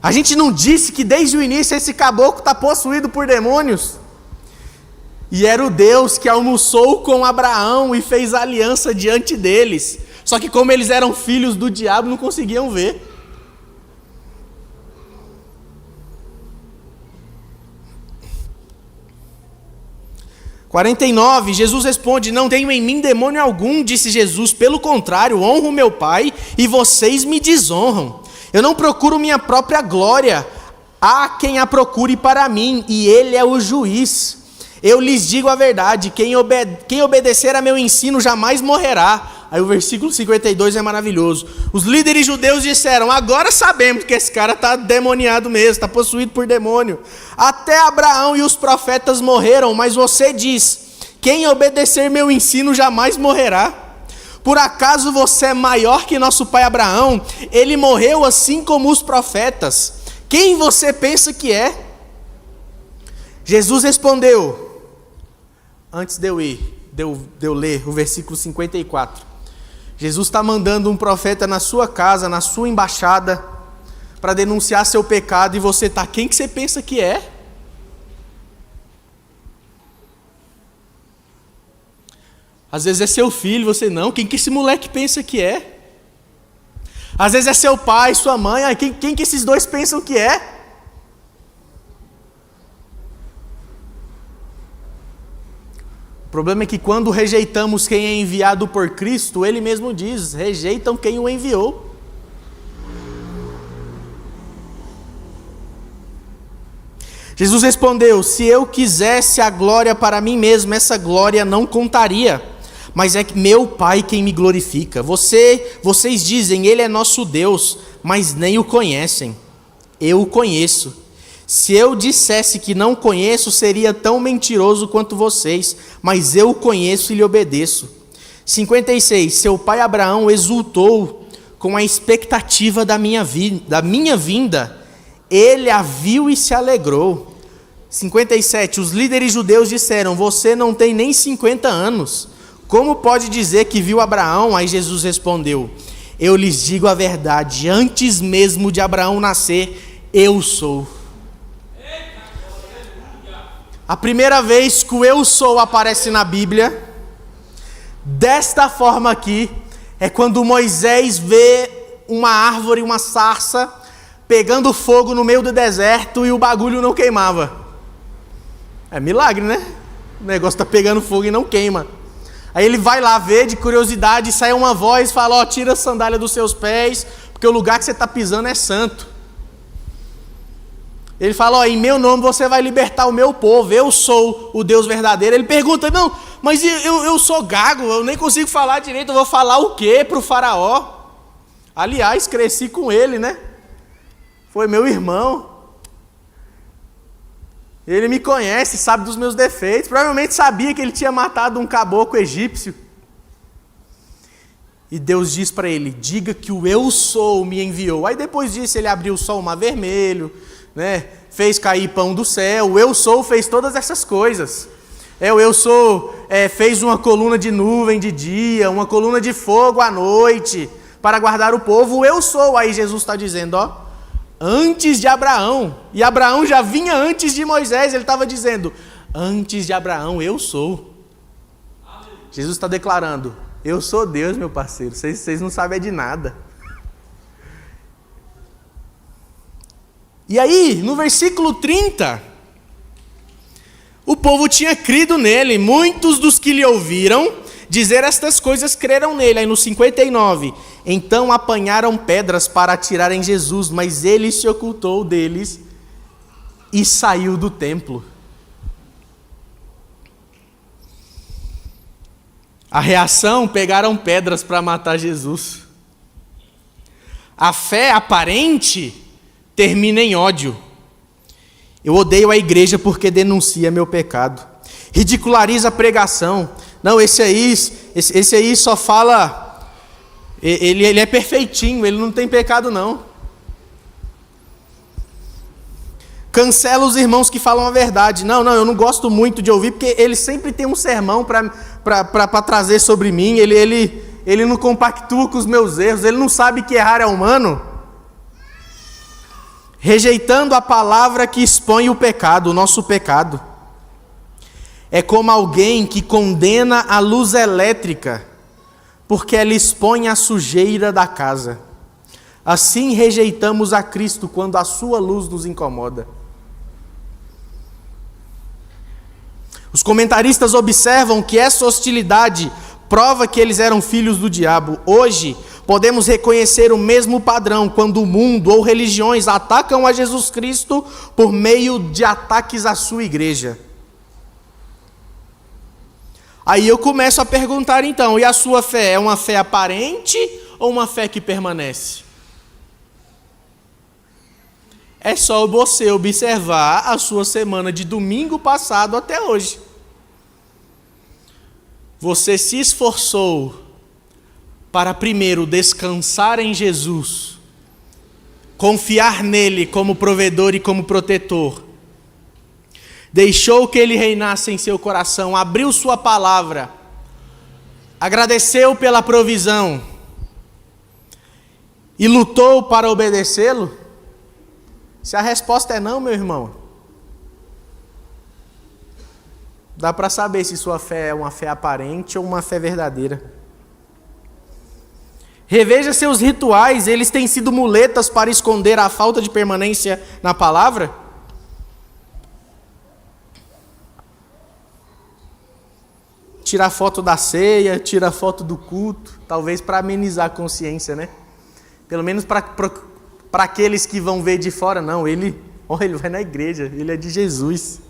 Speaker 4: a gente não disse que desde o início esse caboclo está possuído por demônios? E era o Deus que almoçou com Abraão e fez aliança diante deles. Só que como eles eram filhos do diabo, não conseguiam ver. (verso 49), Jesus responde: não tenho em mim demônio algum, disse Jesus, pelo contrário, honro meu Pai e vocês me desonram. Eu não procuro minha própria glória, há quem a procure para mim, e ele é o juiz. Eu lhes digo a verdade, quem obedecer a meu ensino jamais morrerá. Aí o versículo 52 é maravilhoso. Os líderes judeus disseram: agora sabemos que esse cara está demoniado mesmo, está possuído por demônio. Até Abraão e os profetas morreram, mas você diz: quem obedecer meu ensino jamais morrerá. Por acaso você é maior que nosso pai Abraão? Ele morreu assim como os profetas. Quem você pensa que é? Jesus respondeu, antes de eu ler o versículo 54, Jesus está mandando um profeta na sua casa, na sua embaixada, para denunciar seu pecado, e você está: quem que você pensa que é? Às vezes é seu filho, você não. Quem que esse moleque pensa que é? Às vezes é seu pai, sua mãe. Quem que esses dois pensam que é? O problema é que quando rejeitamos quem é enviado por Cristo, ele mesmo diz, rejeitam quem o enviou. Jesus respondeu: se eu quisesse a glória para mim mesmo, essa glória não contaria, mas é meu Pai quem me glorifica. Vocês dizem, ele é nosso Deus, mas nem o conhecem. Eu o conheço. Se eu dissesse que não conheço, seria tão mentiroso quanto vocês, mas eu o conheço e lhe obedeço. 56. Seu pai Abraão exultou com a expectativa da minha vinda. Ele a viu e se alegrou. 57. Os líderes judeus disseram: você não tem nem 50 anos. Como pode dizer que viu Abraão? Aí Jesus respondeu: eu lhes digo a verdade, antes mesmo de Abraão nascer, eu sou. A primeira vez que o eu sou aparece na Bíblia, desta forma aqui, é quando Moisés vê uma árvore, uma sarça, pegando fogo no meio do deserto e o bagulho não queimava. É milagre, né? O negócio está pegando fogo e não queima. Aí ele vai lá ver, de curiosidade, sai uma voz e fala: ó, tira a sandália dos seus pés, porque o lugar que você está pisando é santo. Ele fala: ó, em meu nome você vai libertar o meu povo, eu sou o Deus verdadeiro. Ele pergunta: não, mas eu sou gago, eu nem consigo falar direito, eu vou falar o quê para o faraó? Aliás, cresci com ele, né? Foi meu irmão. Ele me conhece, sabe dos meus defeitos, provavelmente sabia que ele tinha matado um caboclo egípcio. E Deus diz para ele: diga que o eu sou me enviou. Aí depois disso ele abriu o sol, o mar vermelho, né? Fez cair pão do céu. O eu sou fez todas essas coisas. O eu sou fez uma coluna de nuvem de dia, uma coluna de fogo à noite, para guardar o povo. O eu sou, aí Jesus está dizendo, ó, antes de Abraão. E Abraão já vinha antes de Moisés. Ele estava dizendo: antes de Abraão eu sou. Jesus está declarando: eu sou Deus, meu parceiro, vocês não sabem de nada. E aí, no versículo 30, o povo tinha crido nele. Muitos dos que lhe ouviram dizer estas coisas creram nele. Aí no 59, então apanharam pedras para atirar em Jesus, mas ele se ocultou deles e saiu do templo. A reação: pegaram pedras para matar Jesus. A fé aparente termina em ódio. Eu odeio a igreja porque denuncia meu pecado. Ridiculariza a pregação. Não, esse aí só fala, ele é perfeitinho, ele não tem pecado não. Cancela os irmãos que falam a verdade. Não, eu não gosto muito de ouvir, porque ele sempre tem um sermão para trazer sobre mim. Ele não compactua com os meus erros, ele não sabe que errar é humano. Rejeitando a palavra que expõe o pecado, o nosso pecado. É como alguém que condena a luz elétrica, porque ela expõe a sujeira da casa. Assim rejeitamos a Cristo quando a sua luz nos incomoda. Os comentaristas observam que essa hostilidade prova que eles eram filhos do diabo. Hoje, podemos reconhecer o mesmo padrão quando o mundo ou religiões atacam a Jesus Cristo por meio de ataques à sua igreja. Aí eu começo a perguntar então: e a sua fé? É uma fé aparente ou uma fé que permanece? É só você observar a sua semana de domingo passado até hoje. Você se esforçou para primeiro descansar em Jesus, confiar nele como provedor e como protetor. Deixou que ele reinasse em seu coração, abriu sua palavra, agradeceu pela provisão e lutou para obedecê-lo? Se a resposta é não, meu irmão, dá para saber se sua fé é uma fé aparente ou uma fé verdadeira. Reveja seus rituais, eles têm sido muletas para esconder a falta de permanência na palavra? tirar foto da ceia, tira foto do culto, talvez para amenizar a consciência, né? Pelo menos para aqueles que vão ver de fora, não, ele vai na igreja, ele é de Jesus.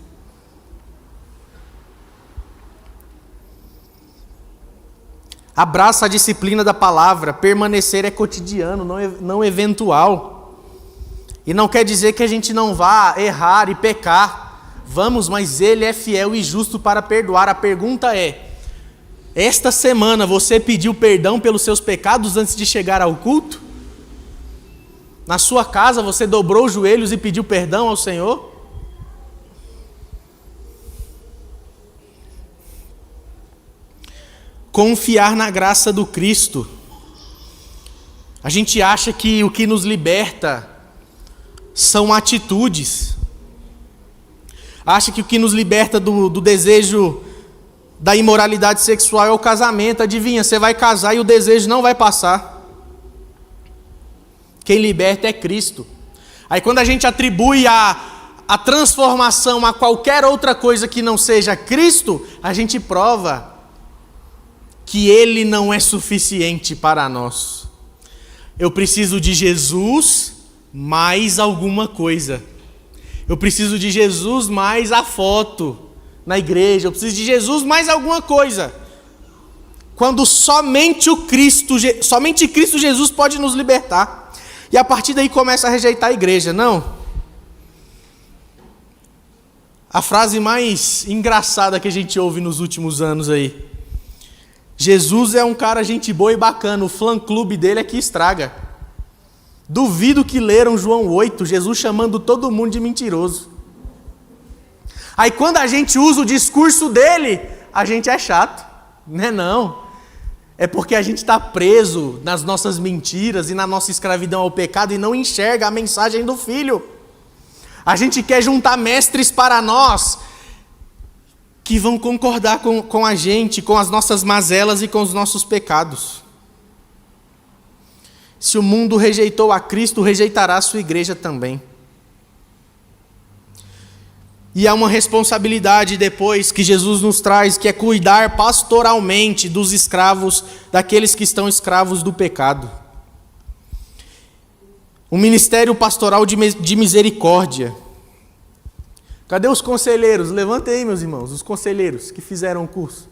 Speaker 4: Abraça a disciplina da palavra, permanecer é cotidiano, não eventual. E não quer dizer que a gente não vá errar e pecar. Vamos, mas Ele é fiel e justo para perdoar. A pergunta é: esta semana você pediu perdão pelos seus pecados antes de chegar ao culto? Na sua casa você dobrou os joelhos e pediu perdão ao Senhor? Confiar na graça do Cristo. A gente acha que o que nos liberta são atitudes. Acha que o que nos liberta do desejo da imoralidade sexual é o casamento. Adivinha, você vai casar e o desejo não vai passar. Quem liberta é Cristo. Aí quando a gente atribui a transformação a qualquer outra coisa que não seja Cristo, a gente prova que Ele não é suficiente para nós. Eu preciso de Jesus mais alguma coisa. Eu preciso de Jesus mais a foto na igreja. Eu preciso de Jesus mais alguma coisa. Quando somente Cristo Jesus pode nos libertar. E a partir daí começa a rejeitar a igreja. Não. A frase mais engraçada que a gente ouve nos últimos anos aí: Jesus é um cara gente boa e bacana, o fã-clube dele é que estraga. Duvido que leram João 8, Jesus chamando todo mundo de mentiroso. Aí quando a gente usa o discurso dele, a gente é chato. Não. É porque a gente está preso nas nossas mentiras e na nossa escravidão ao pecado e não enxerga a mensagem do Filho. A gente quer juntar mestres para nós que vão concordar com a gente, com as nossas mazelas e com os nossos pecados. Se o mundo rejeitou a Cristo, rejeitará a sua igreja também. E há uma responsabilidade depois que Jesus nos traz, que é cuidar pastoralmente dos escravos, daqueles que estão escravos do pecado. Um ministério pastoral de misericórdia. Cadê os conselheiros? Levantem aí, meus irmãos, os conselheiros que fizeram o curso.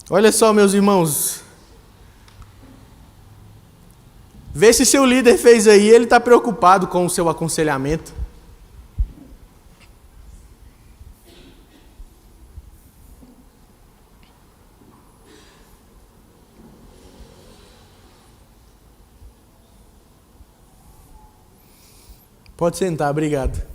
Speaker 4: Olha só, meus irmãos. Vê se seu líder fez aí, ele está preocupado com o seu aconselhamento. Pode sentar, obrigado.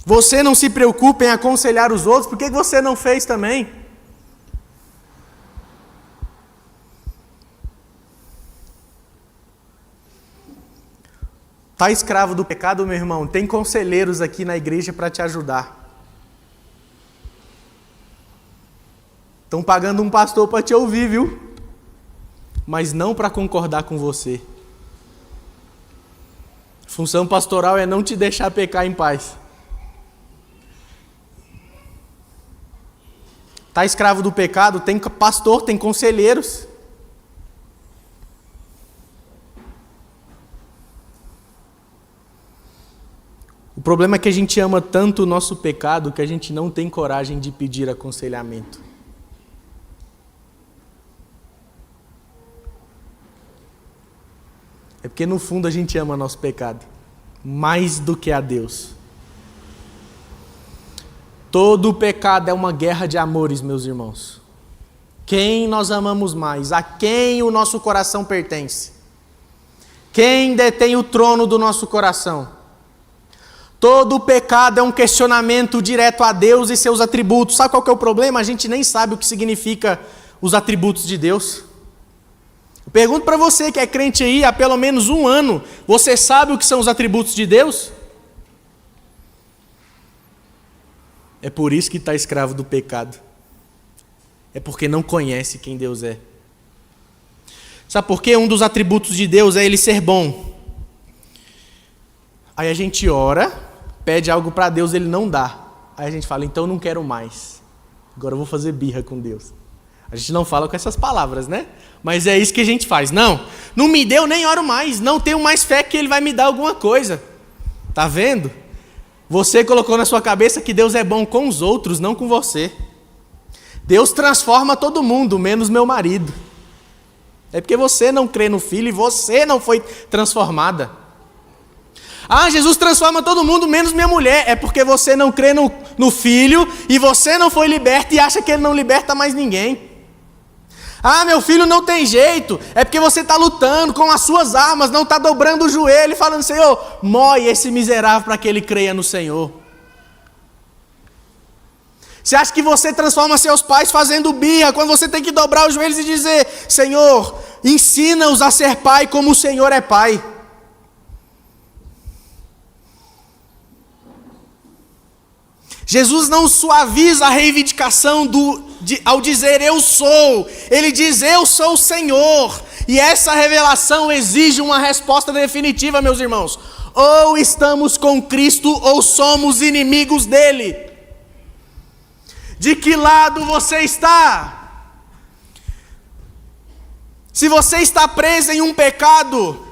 Speaker 4: Você não se preocupa em aconselhar os outros, por que você não fez também? Está escravo do pecado, meu irmão? Tem conselheiros aqui na igreja para te ajudar. Estão pagando um pastor para te ouvir, viu? Mas não para concordar com você. A função pastoral é não te deixar pecar em paz. Está escravo do pecado? Tem pastor, tem conselheiros. O problema é que a gente ama tanto o nosso pecado que a gente não tem coragem de pedir aconselhamento. É porque no fundo a gente ama nosso pecado mais do que a Deus. Todo pecado é uma guerra de amores, meus irmãos. Quem nós amamos mais? A quem o nosso coração pertence? Quem detém o trono do nosso coração? Todo pecado é um questionamento direto a Deus e seus atributos. Sabe qual que é o problema? A gente nem sabe o que significa os atributos de Deus. Eu pergunto para você que é crente aí há pelo menos 1 ano, você sabe o que são os atributos de Deus? É por isso que está escravo do pecado. É porque não conhece quem Deus é. Sabe por quê? Um dos atributos de Deus é Ele ser bom. Aí a gente ora, pede algo para Deus, Ele não dá. Aí a gente fala, então não quero mais. Agora eu vou fazer birra com Deus. A gente não fala com essas palavras, né? Mas é isso que a gente faz. Não me deu, nem oro mais. Não tenho mais fé que Ele vai me dar alguma coisa. Tá vendo? Você colocou na sua cabeça que Deus é bom com os outros, não com você. Deus transforma todo mundo, menos meu marido. É porque você não crê no Filho e você não foi transformada. Ah, Jesus transforma todo mundo, menos minha mulher. É porque você não crê no Filho e você não foi liberto e acha que Ele não liberta mais ninguém. Ah, meu filho não tem jeito. É porque você está lutando com as suas armas, não está dobrando o joelho e falando, Senhor, moe esse miserável para que ele creia no Senhor. Você acha que você transforma seus pais fazendo birra, quando você tem que dobrar os joelhos e dizer, Senhor, ensina-os a ser pai como o Senhor é pai. Jesus não suaviza a reivindicação ao dizer eu sou. Ele diz eu sou o Senhor. E essa revelação exige uma resposta definitiva, meus irmãos. Ou estamos com Cristo ou somos inimigos dele. De que lado você está? Se você está preso em um pecado,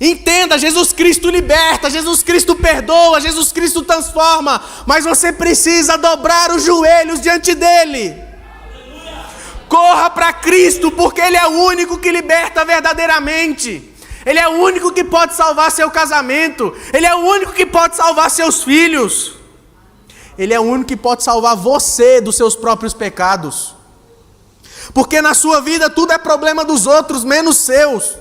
Speaker 4: entenda, Jesus Cristo liberta, Jesus Cristo perdoa, Jesus Cristo transforma, mas você precisa dobrar os joelhos diante dele. Aleluia. Corra para Cristo, porque Ele é o único que liberta verdadeiramente. Ele é o único que pode salvar seu casamento, Ele é o único que pode salvar seus filhos. Ele é o único que pode salvar você dos seus próprios pecados. Porque na sua vida tudo é problema dos outros, menos seus.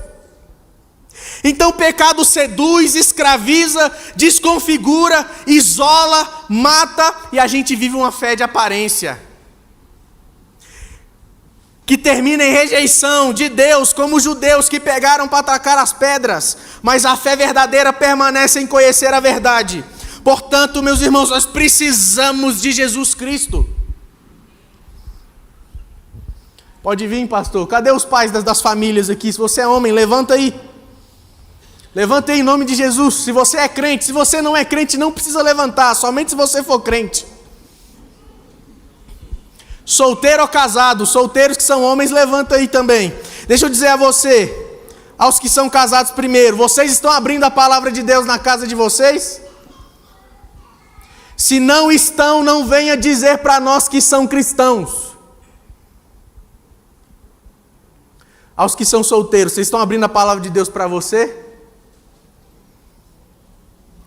Speaker 4: Então o pecado seduz, escraviza, desconfigura, isola, mata, e a gente vive uma fé de aparência, que termina em rejeição de Deus, como os judeus que pegaram para atacar as pedras, mas a fé verdadeira permanece em conhecer a verdade. Portanto, meus irmãos, nós precisamos de Jesus Cristo. Pode vir, pastor. Cadê os pais das famílias aqui? Se você é homem, levanta aí. Levanta aí em nome de Jesus. Se você é crente, se você não é crente, não precisa levantar, somente se você for crente. Solteiro ou casado, solteiros que são homens, levanta aí também. Deixa eu dizer a você, aos que são casados primeiro, vocês estão abrindo a palavra de Deus na casa de vocês? Se não estão, não venha dizer para nós que são cristãos. Aos que são solteiros, vocês estão abrindo a palavra de Deus para você?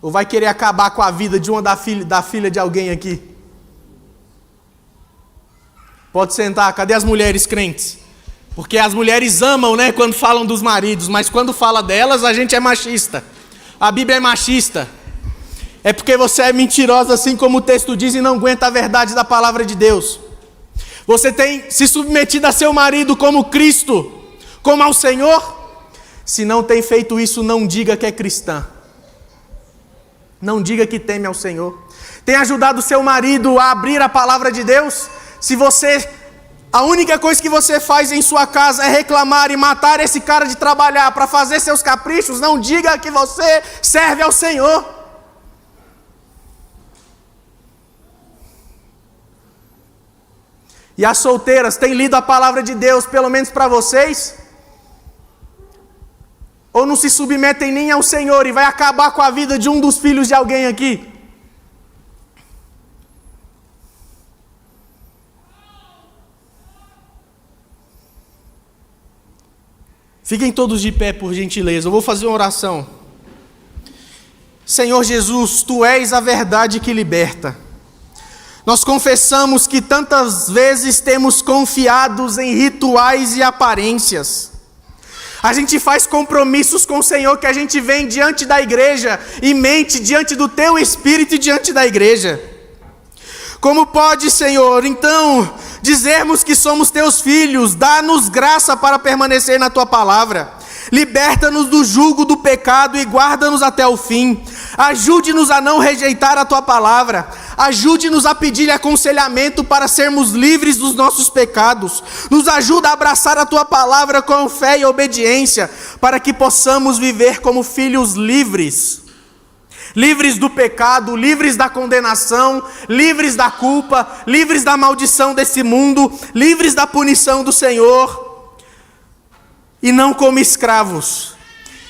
Speaker 4: Ou vai querer acabar com a vida de uma da filha de alguém aqui? Pode sentar, cadê as mulheres crentes? Porque as mulheres amam, né, quando falam dos maridos, mas quando fala delas, a gente é machista. A Bíblia é machista. É porque você é mentirosa, assim como o texto diz, e não aguenta a verdade da palavra de Deus. Você tem se submetido a seu marido como Cristo, como ao Senhor? Se não tem feito isso, não diga que é cristã. Não diga que teme ao Senhor. Tem ajudado o seu marido a abrir a palavra de Deus? Se a única coisa que você faz em sua casa é reclamar e matar esse cara de trabalhar para fazer seus caprichos, não diga que você serve ao Senhor. E as solteiras têm lido a palavra de Deus, pelo menos para vocês? Ou não se submetem nem ao Senhor e vai acabar com a vida de um dos filhos de alguém aqui? Fiquem todos de pé, por gentileza. Eu vou fazer uma oração. Senhor Jesus, Tu és a verdade que liberta. Nós confessamos que tantas vezes temos confiados em rituais e aparências. A gente faz compromissos com o Senhor que a gente vem diante da igreja e mente diante do Teu Espírito e diante da igreja. Como pode, Senhor, então, dizermos que somos Teus filhos? Dá-nos graça para permanecer na Tua palavra. Liberta-nos do jugo do pecado e guarda-nos até o fim. Ajude-nos a não rejeitar a Tua palavra. Ajude-nos a pedir aconselhamento para sermos livres dos nossos pecados. Nos ajuda a abraçar a Tua palavra com fé e obediência, para que possamos viver como filhos livres. livres do pecado, livres da condenação, livres da culpa, livres da maldição desse mundo, livres da punição do Senhor, e não como escravos.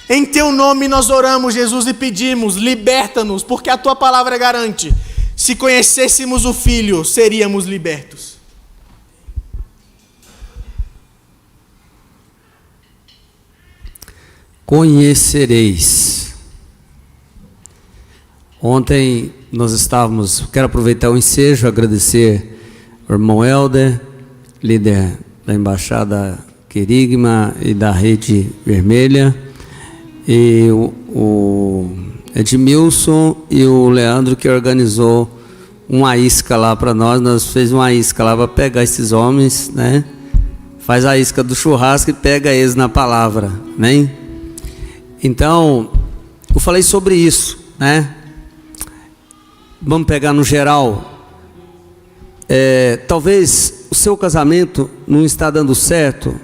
Speaker 4: Em teu nome nós oramos, Jesus, e pedimos: liberta-nos, porque a tua palavra garante: se conhecêssemos o Filho, seríamos libertos.
Speaker 1: Conhecereis. Ontem nós estávamos, quero aproveitar o ensejo, agradecer ao irmão Helder, líder da Embaixada Querigma e da Rede Vermelha, e o Edmilson e o Leandro, que organizou uma isca lá para nós fez uma isca lá para pegar esses homens, né? Faz a isca do churrasco e pega eles na palavra, né? Então, eu falei sobre isso, né? Vamos pegar no geral. Talvez o seu casamento não está dando certo.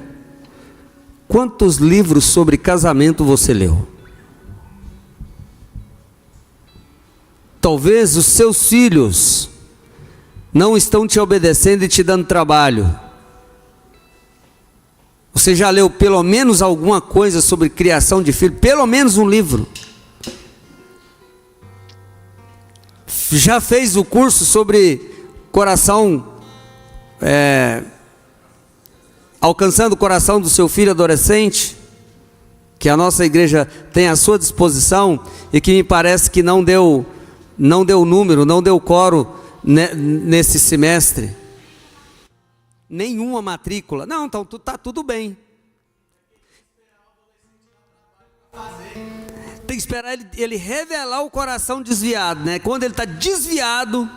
Speaker 1: Quantos livros sobre casamento você leu? Talvez os seus filhos não estão te obedecendo e te dando trabalho. Você já leu pelo menos alguma coisa sobre criação de filho? Pelo menos um livro. Já fez o curso sobre coração, alcançando o coração do seu filho adolescente, que a nossa igreja tem à sua disposição e que me parece que não deu número, não deu coro nesse semestre? Nenhuma matrícula. Não, então está tudo bem. Tem que esperar ele revelar o coração desviado, né? Quando ele está desviado,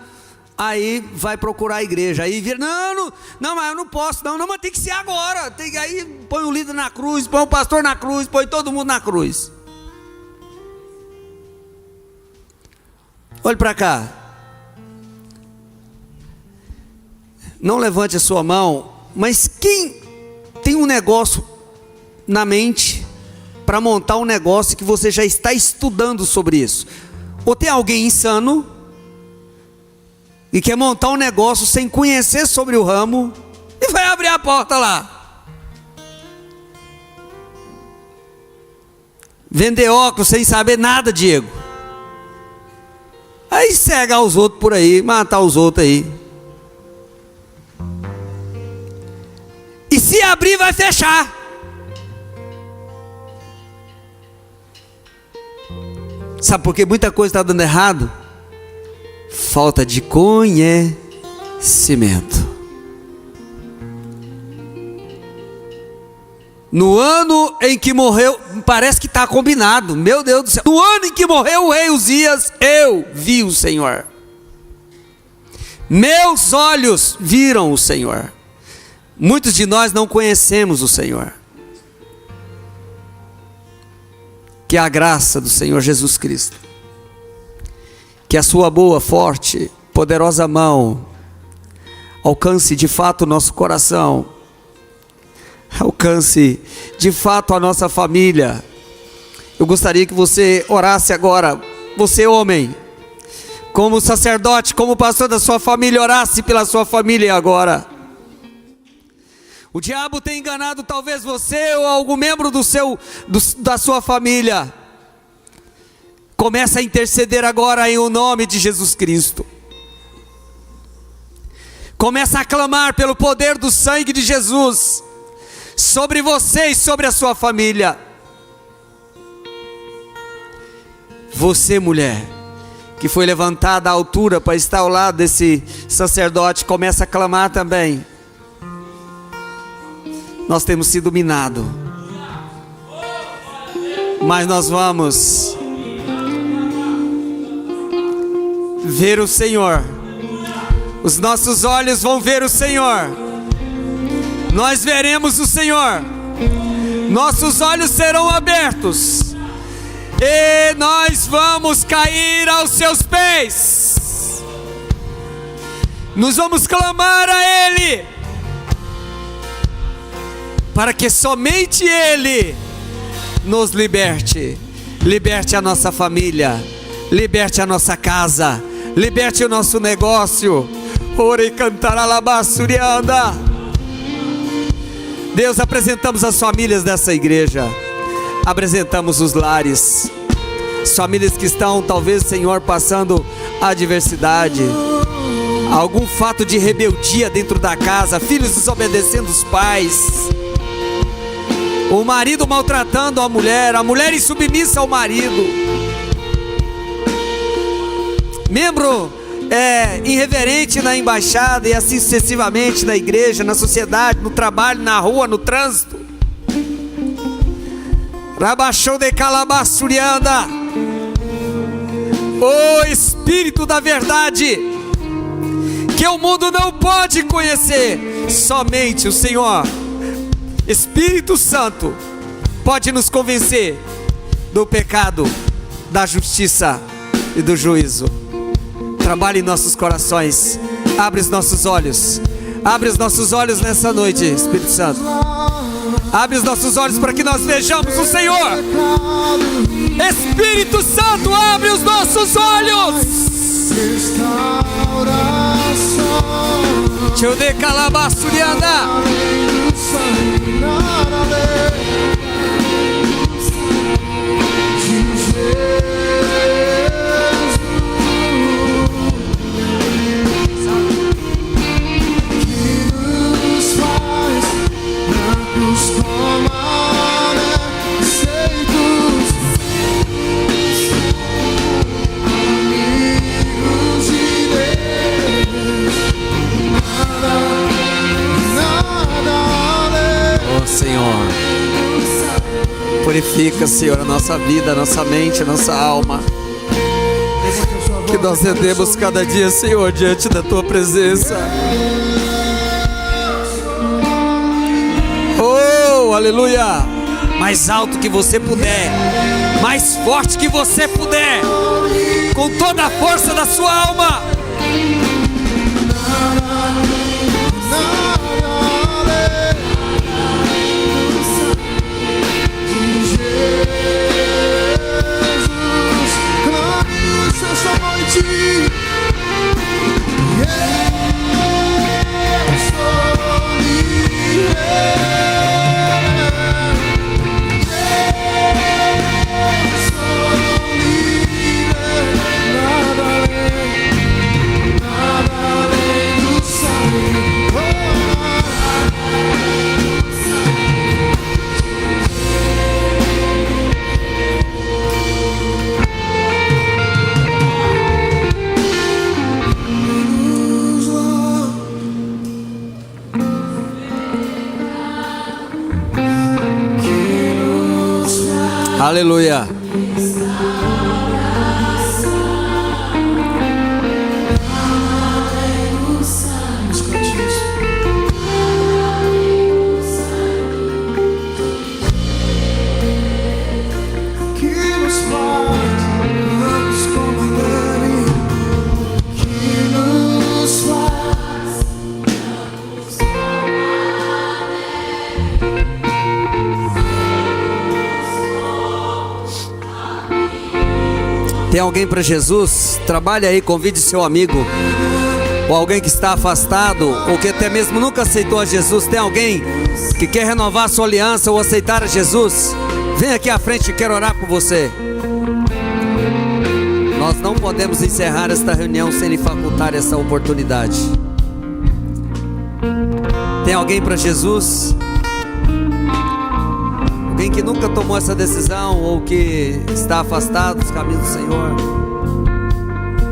Speaker 1: aí vai procurar a igreja. Aí vira, não, mas eu não posso, não, mas tem que ser agora. Aí põe o líder na cruz, põe o pastor na cruz, põe todo mundo na cruz. Olhe para cá. Não levante a sua mão, mas quem tem um negócio na mente para montar um negócio que você já está estudando sobre isso? Ou tem alguém insano e quer montar um negócio sem conhecer sobre o ramo e vai abrir a porta lá? Vender óculos sem saber nada, Diego. Aí cegar os outros por aí, matar os outros aí. E se abrir, vai fechar. Sabe por que muita coisa está dando errado? Falta de conhecimento. No ano em que morreu, parece que está combinado, meu Deus do céu. No ano em que morreu o rei Uzias, eu vi o Senhor. Meus olhos viram o Senhor. Muitos de nós não conhecemos o Senhor. Que a graça do Senhor Jesus Cristo, que a sua boa, forte, poderosa mão alcance de fato o nosso coração, alcance de fato a nossa família. Eu gostaria que você orasse agora, você homem, como sacerdote, como pastor da sua família, orasse pela sua família agora. O diabo tem enganado talvez você ou algum membro da sua família. Começa a interceder agora em o nome de Jesus Cristo. Começa a clamar pelo poder do sangue de Jesus sobre você e sobre a sua família. Você, mulher, que foi levantada à altura para estar ao lado desse sacerdote, começa a clamar também. Nós temos sido minados, mas nós vamos ver o Senhor. Os nossos olhos vão ver o Senhor. Nós veremos o Senhor. Nossos olhos serão abertos e nós vamos cair aos seus pés. Nós vamos clamar a Ele, para que somente Ele nos liberte. Liberte a nossa família, liberte a nossa casa, liberte o nosso negócio. Ore cantar alabassurianda. Deus, apresentamos as famílias dessa igreja, apresentamos os lares, as famílias que estão talvez, Senhor, passando adversidade, algum fato de rebeldia dentro da casa, filhos desobedecendo os pais, o marido maltratando a mulher insubmissa ao marido, membro irreverente na embaixada e assim sucessivamente na igreja, na sociedade, no trabalho, na rua, no trânsito. Rabachou de calabassurianda. O Espírito da verdade, que o mundo não pode conhecer, somente o Senhor, Espírito Santo, pode nos convencer do pecado, da justiça e do juízo. Trabalhe em nossos corações, abre os nossos olhos nessa noite, Espírito Santo. Abre os nossos olhos para que nós vejamos o Senhor. Espírito Santo, abre os nossos olhos. Tio de calabassurianda. Senhor, purifica, Senhor, a nossa vida, a nossa mente, a nossa alma, que nós rendemos cada dia, Senhor, diante da Tua presença. Oh, aleluia! Mais alto que você puder, mais forte que você puder, com toda a força da sua alma. Aleluia. Tem alguém para Jesus? Trabalhe aí, convide seu amigo, ou alguém que está afastado, ou que até mesmo nunca aceitou a Jesus. Tem alguém que quer renovar a sua aliança ou aceitar a Jesus? Vem aqui à frente, quero orar por você. Nós não podemos encerrar esta reunião sem lhe facultar essa oportunidade. Tem alguém para Jesus? Alguém que nunca tomou essa decisão ou que está afastado dos caminhos do Senhor?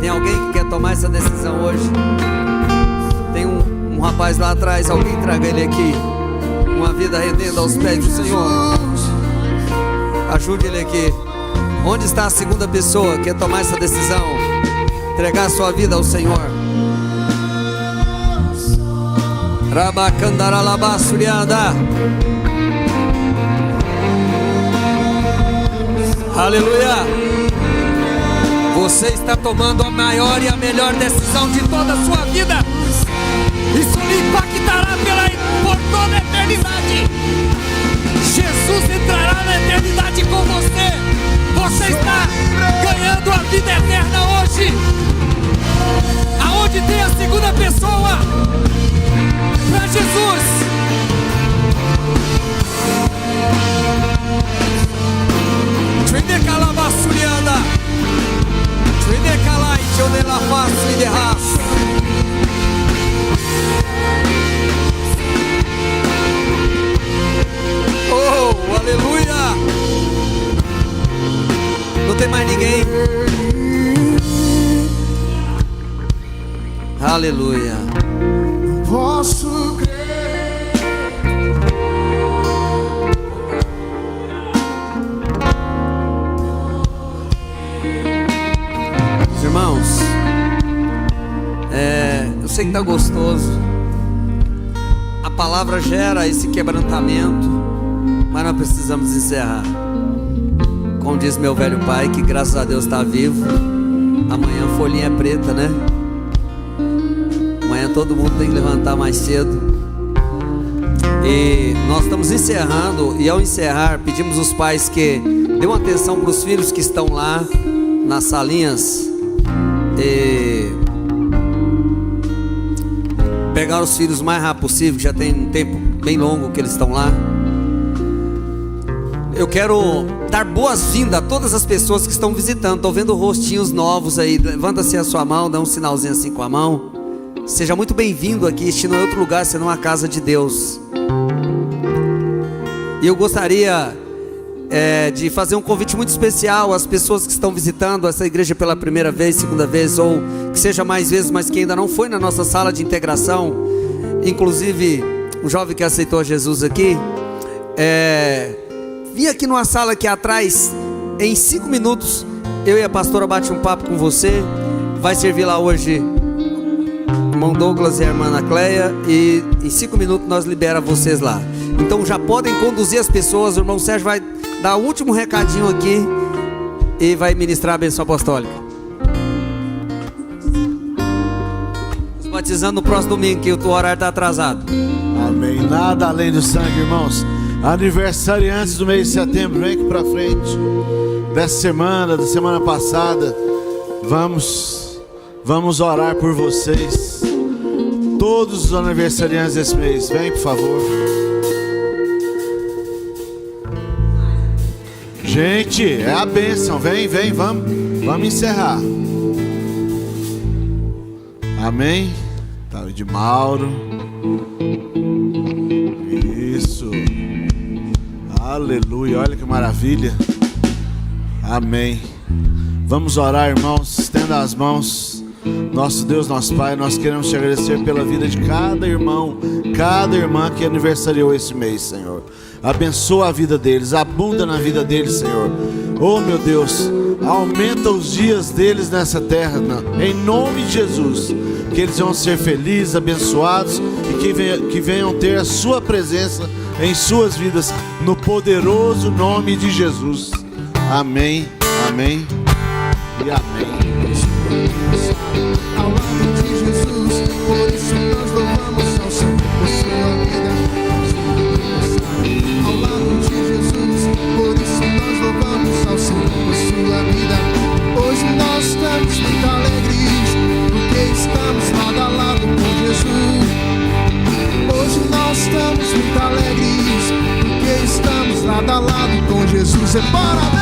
Speaker 1: Tem alguém que quer tomar essa decisão hoje? Tem um rapaz lá atrás, alguém traga ele aqui. Uma vida rendendo aos pés do Senhor. Ajude ele aqui. Onde está a segunda pessoa que quer tomar essa decisão? Entregar sua vida ao Senhor. Rabacandaralabassurianda. Aleluia. Você está tomando a maior e a melhor decisão de toda a sua vida. Isso lhe impactará por toda a eternidade. Jesus entrará na eternidade com você. Você está ganhando a vida eterna hoje. Aonde tem a segunda pessoa para Jesus. Oh, aleluia! Não tem mais ninguém. Aleluia.
Speaker 2: Posso crer.
Speaker 1: Irmãos, eu sei que está gostoso. A palavra gera esse quebrantamento, mas nós precisamos encerrar. Como diz meu velho pai, que graças a Deus está vivo. Amanhã a folhinha é preta, né? Amanhã todo mundo tem que levantar mais cedo. E nós estamos encerrando. E ao encerrar, pedimos aos pais que dêem atenção para os filhos que estão lá nas salinhas. E pegar os filhos o mais rápido possível, que já tem um tempo bem longo que eles estão lá. Eu quero dar boas-vindas a todas as pessoas que estão visitando. Estou vendo rostinhos novos aí. Levanta-se a sua mão, dá um sinalzinho assim com a mão. Seja muito bem-vindo aqui. Este não é outro lugar senão a casa de Deus. E eu gostaria de fazer um convite muito especial às pessoas que estão visitando essa igreja pela primeira vez, segunda vez, ou que seja mais vezes, mas que ainda não foi na nossa sala de integração. Inclusive o jovem que aceitou Jesus aqui, vim aqui numa sala aqui atrás. Em 5 minutos eu e a pastora bate um papo com você. Vai servir lá hoje o irmão Douglas e a irmã Ana Cleia, e em 5 minutos nós liberamos vocês lá. Então já podem conduzir as pessoas. O irmão Sérgio vai dar o último recadinho aqui e vai ministrar a bênção apostólica. Nos batizando no próximo domingo, que o horário está atrasado.
Speaker 5: Amém. Nada além do sangue, irmãos. Aniversariantes do mês de setembro, vem aqui pra frente. Dessa semana, da semana passada, vamos orar por vocês. Todos os aniversariantes desse mês, vem por favor. Gente, é a bênção, vem, vamos encerrar. Amém. Tá de Mauro. Isso. Aleluia, olha que maravilha. Amém. Vamos orar, irmãos. Estenda as mãos. Nosso Deus, nosso Pai, nós queremos te agradecer pela vida de cada irmão, cada irmã que aniversariou esse mês, Senhor. Abençoa a vida deles, abunda na vida deles, Senhor. Oh, meu Deus, aumenta os dias deles nessa terra, em nome de Jesus. Que eles vão ser felizes, abençoados, e que venham ter a sua presença em suas vidas, no poderoso nome de Jesus. Amém, amém e amém.
Speaker 2: Ao lado de Jesus, por isso nós louvamos ao Senhor por sua vida. Ao lado de Jesus, por isso nós louvamos ao Senhor por sua vida. Hoje nós estamos muito alegres, porque estamos lado a lado com Jesus. Hoje nós estamos muito alegres, porque estamos lado a lado com Jesus. E bora